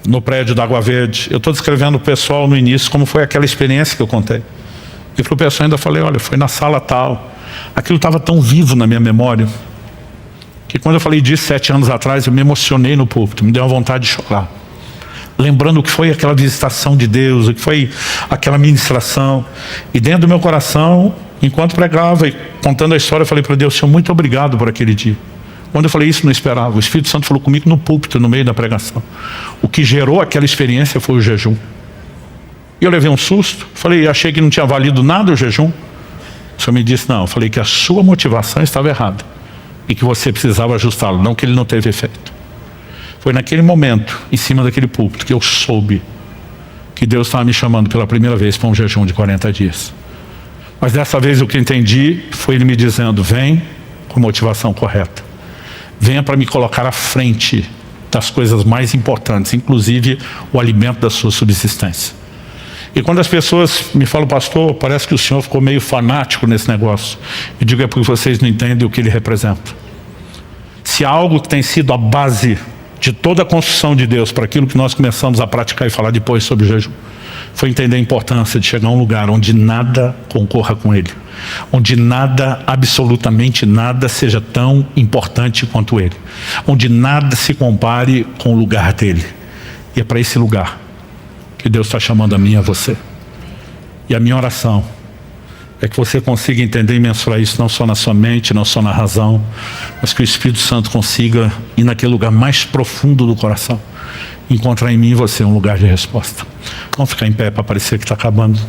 no prédio da Água Verde. Eu estou descrevendo o pessoal no início, como foi aquela experiência que eu contei. E para o pessoal ainda falei, olha, foi na sala tal. Aquilo estava tão vivo na minha memória, que quando eu falei disso 7 anos atrás, eu me emocionei no púlpito, me deu uma vontade de chorar. Lembrando o que foi aquela visitação de Deus, o que foi aquela ministração. E dentro do meu coração, enquanto pregava e contando a história, eu falei para Deus, Senhor, muito obrigado por aquele dia. Quando eu falei isso, não esperava. O Espírito Santo falou comigo no púlpito, no meio da pregação. O que gerou aquela experiência foi o jejum. E eu levei um susto. Falei, achei que não tinha valido nada o jejum. O Senhor me disse, não. Eu falei que a sua motivação estava errada. E que você precisava ajustá-lo, não que ele não teve efeito. Foi naquele momento, em cima daquele púlpito, que eu soube que Deus estava me chamando pela primeira vez para um jejum de 40 dias. Mas dessa vez o que entendi foi Ele me dizendo, vem com motivação correta. Venha para me colocar à frente das coisas mais importantes, inclusive o alimento da sua subsistência. E quando as pessoas me falam, pastor, parece que o senhor ficou meio fanático nesse negócio. Eu digo, é porque vocês não entendem o que ele representa. Se há algo que tem sido a base de toda a construção de Deus para aquilo que nós começamos a praticar e falar depois sobre o jejum, foi entender a importância de chegar a um lugar onde nada concorra com ele, onde nada, absolutamente nada, seja tão importante quanto ele, onde nada se compare com o lugar dele. E é para esse lugar que Deus está chamando a mim e a você. E a minha oração é que você consiga entender e mensurar isso não só na sua mente, não só na razão, mas que o Espírito Santo consiga ir naquele lugar mais profundo do coração, encontrar em mim e você um lugar de resposta. Vamos ficar em pé para parecer que está acabando.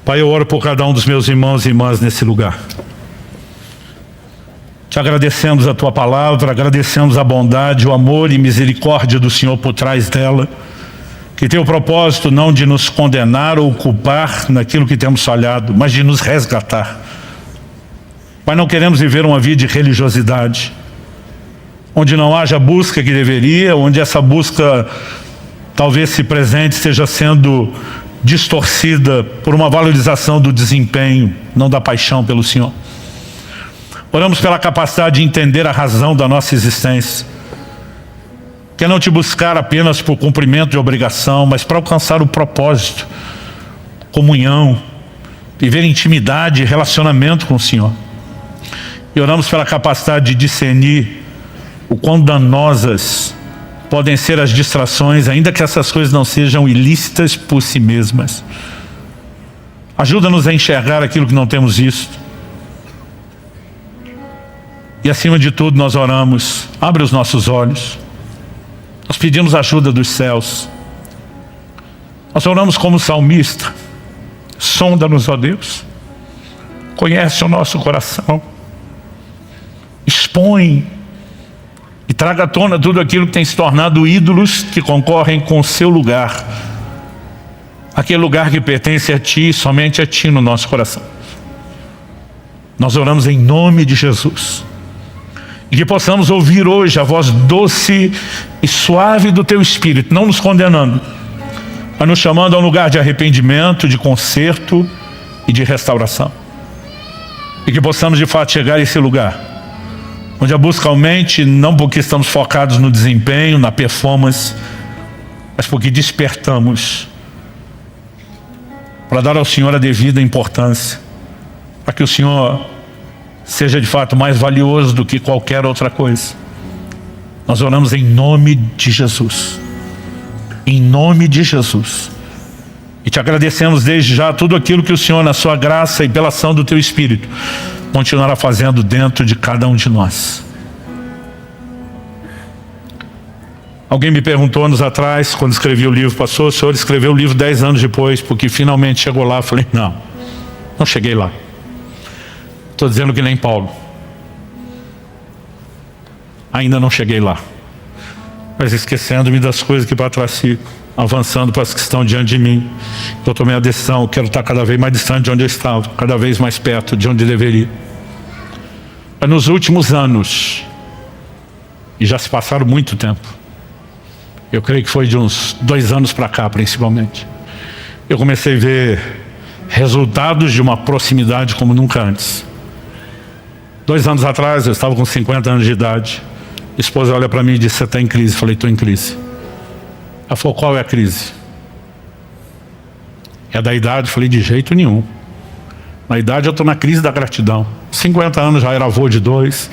Pai, eu oro por cada um dos meus irmãos e irmãs nesse lugar. Te agradecemos a Tua palavra, agradecemos a bondade, o amor e misericórdia do Senhor por trás dela, que tem o propósito não de nos condenar ou culpar naquilo que temos falhado, mas de nos resgatar. Mas não queremos viver uma vida de religiosidade, onde não haja a busca que deveria, onde essa busca talvez se presente esteja sendo distorcida por uma valorização do desempenho, não da paixão pelo Senhor. Oramos pela capacidade de entender a razão da nossa existência, que é não te buscar apenas por cumprimento de obrigação, mas para alcançar o propósito, comunhão, viver intimidade e relacionamento com o Senhor. E oramos pela capacidade de discernir o quão danosas podem ser as distrações, ainda que essas coisas não sejam ilícitas por si mesmas. Ajuda-nos a enxergar aquilo que não temos visto. E acima de tudo nós oramos, abre os nossos olhos. Nós pedimos ajuda dos céus. Nós oramos como salmista. Sonda-nos, ó Deus. Conhece o nosso coração. Expõe e traga à tona tudo aquilo que tem se tornado ídolos que concorrem com o seu lugar. Aquele lugar que pertence a Ti, somente a Ti no nosso coração. Nós oramos em nome de Jesus. E que possamos ouvir hoje a voz doce e suave do Teu Espírito, não nos condenando, mas nos chamando a um lugar de arrependimento, de conserto e de restauração. E que possamos de fato chegar a esse lugar, onde a busca aumente, não porque estamos focados no desempenho, na performance, mas porque despertamos para dar ao Senhor a devida importância, para que o Senhor seja de fato mais valioso do que qualquer outra coisa. Nós oramos em nome de Jesus. Em nome de Jesus. E te agradecemos desde já tudo aquilo que o Senhor, na sua graça e pela ação do Teu Espírito, continuará fazendo dentro de cada um de nós. Alguém me perguntou anos atrás, quando escrevi o livro, pastor, o senhor escreveu o livro 10 anos depois, porque finalmente chegou lá. Eu falei, não cheguei lá. Estou dizendo que nem Paulo. Ainda não cheguei lá. Mas esquecendo-me das coisas que para trás ficam. avançando para as que estão diante de mim. Eu tomei a decisão, eu quero estar cada vez mais distante de onde eu estava, cada vez mais perto de onde deveria. Mas nos últimos anos, e já se passaram muito tempo, eu creio que foi de uns 2 anos para cá principalmente, eu comecei a ver resultados de uma proximidade como nunca antes. 2 anos atrás, eu estava com 50 anos de idade. A esposa olha para mim e diz: você está em crise? Eu falei: estou em crise. Ela falou: qual é a crise? É da idade? Eu falei: de jeito nenhum. Na idade eu estou na crise da gratidão. 50 anos, já era avô de 2,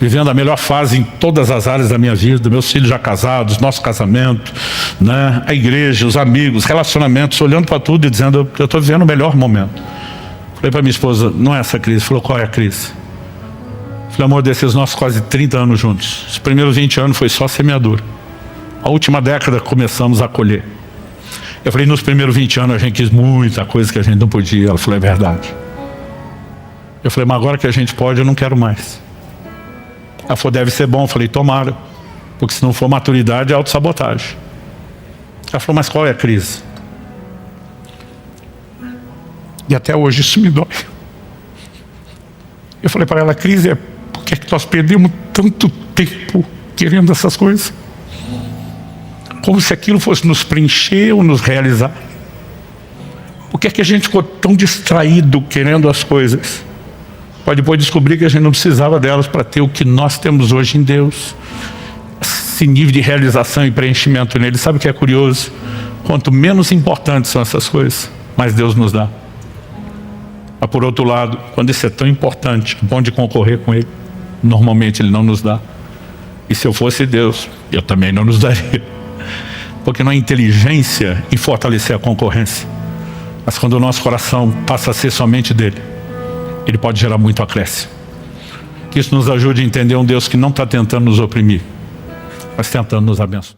vivendo a melhor fase em todas as áreas da minha vida, meus filhos já casados, nosso casamento, né? A igreja, os amigos, relacionamentos, olhando para tudo e dizendo: eu estou vivendo o melhor momento. Falei para minha esposa: não é essa crise. Falou: qual é a crise? Falei: amor, desses nossos quase 30 anos juntos, os primeiros 20 anos foi só semeadura. A última década começamos a colher. Eu falei: nos primeiros 20 anos a gente quis muita coisa que a gente não podia. Ela falou: é verdade. Eu falei: mas agora que a gente pode, eu não quero mais. Ela falou: deve ser bom. Eu falei: tomara, porque se não for maturidade é autossabotagem. Ela falou: mas qual é a crise? E até hoje isso me dói. Eu falei para ela: a crise é porque nós perdemos tanto tempo querendo essas coisas, como se aquilo fosse nos preencher ou nos realizar. Por que é que a gente ficou tão distraído querendo as coisas, para depois descobrir que a gente não precisava delas para ter o que nós temos hoje em Deus? Esse nível de realização e preenchimento nele. Sabe o que é curioso? Quanto menos importantes são essas coisas, mais Deus nos dá. Mas por outro lado, quando isso é tão importante, bom de concorrer com ele, normalmente ele não nos dá. E se eu fosse Deus, eu também não nos daria. Porque não há inteligência em fortalecer a concorrência. Mas quando o nosso coração passa a ser somente dele, ele pode gerar muito acréscimo. Que isso nos ajude a entender um Deus que não está tentando nos oprimir, mas tentando nos abençoar.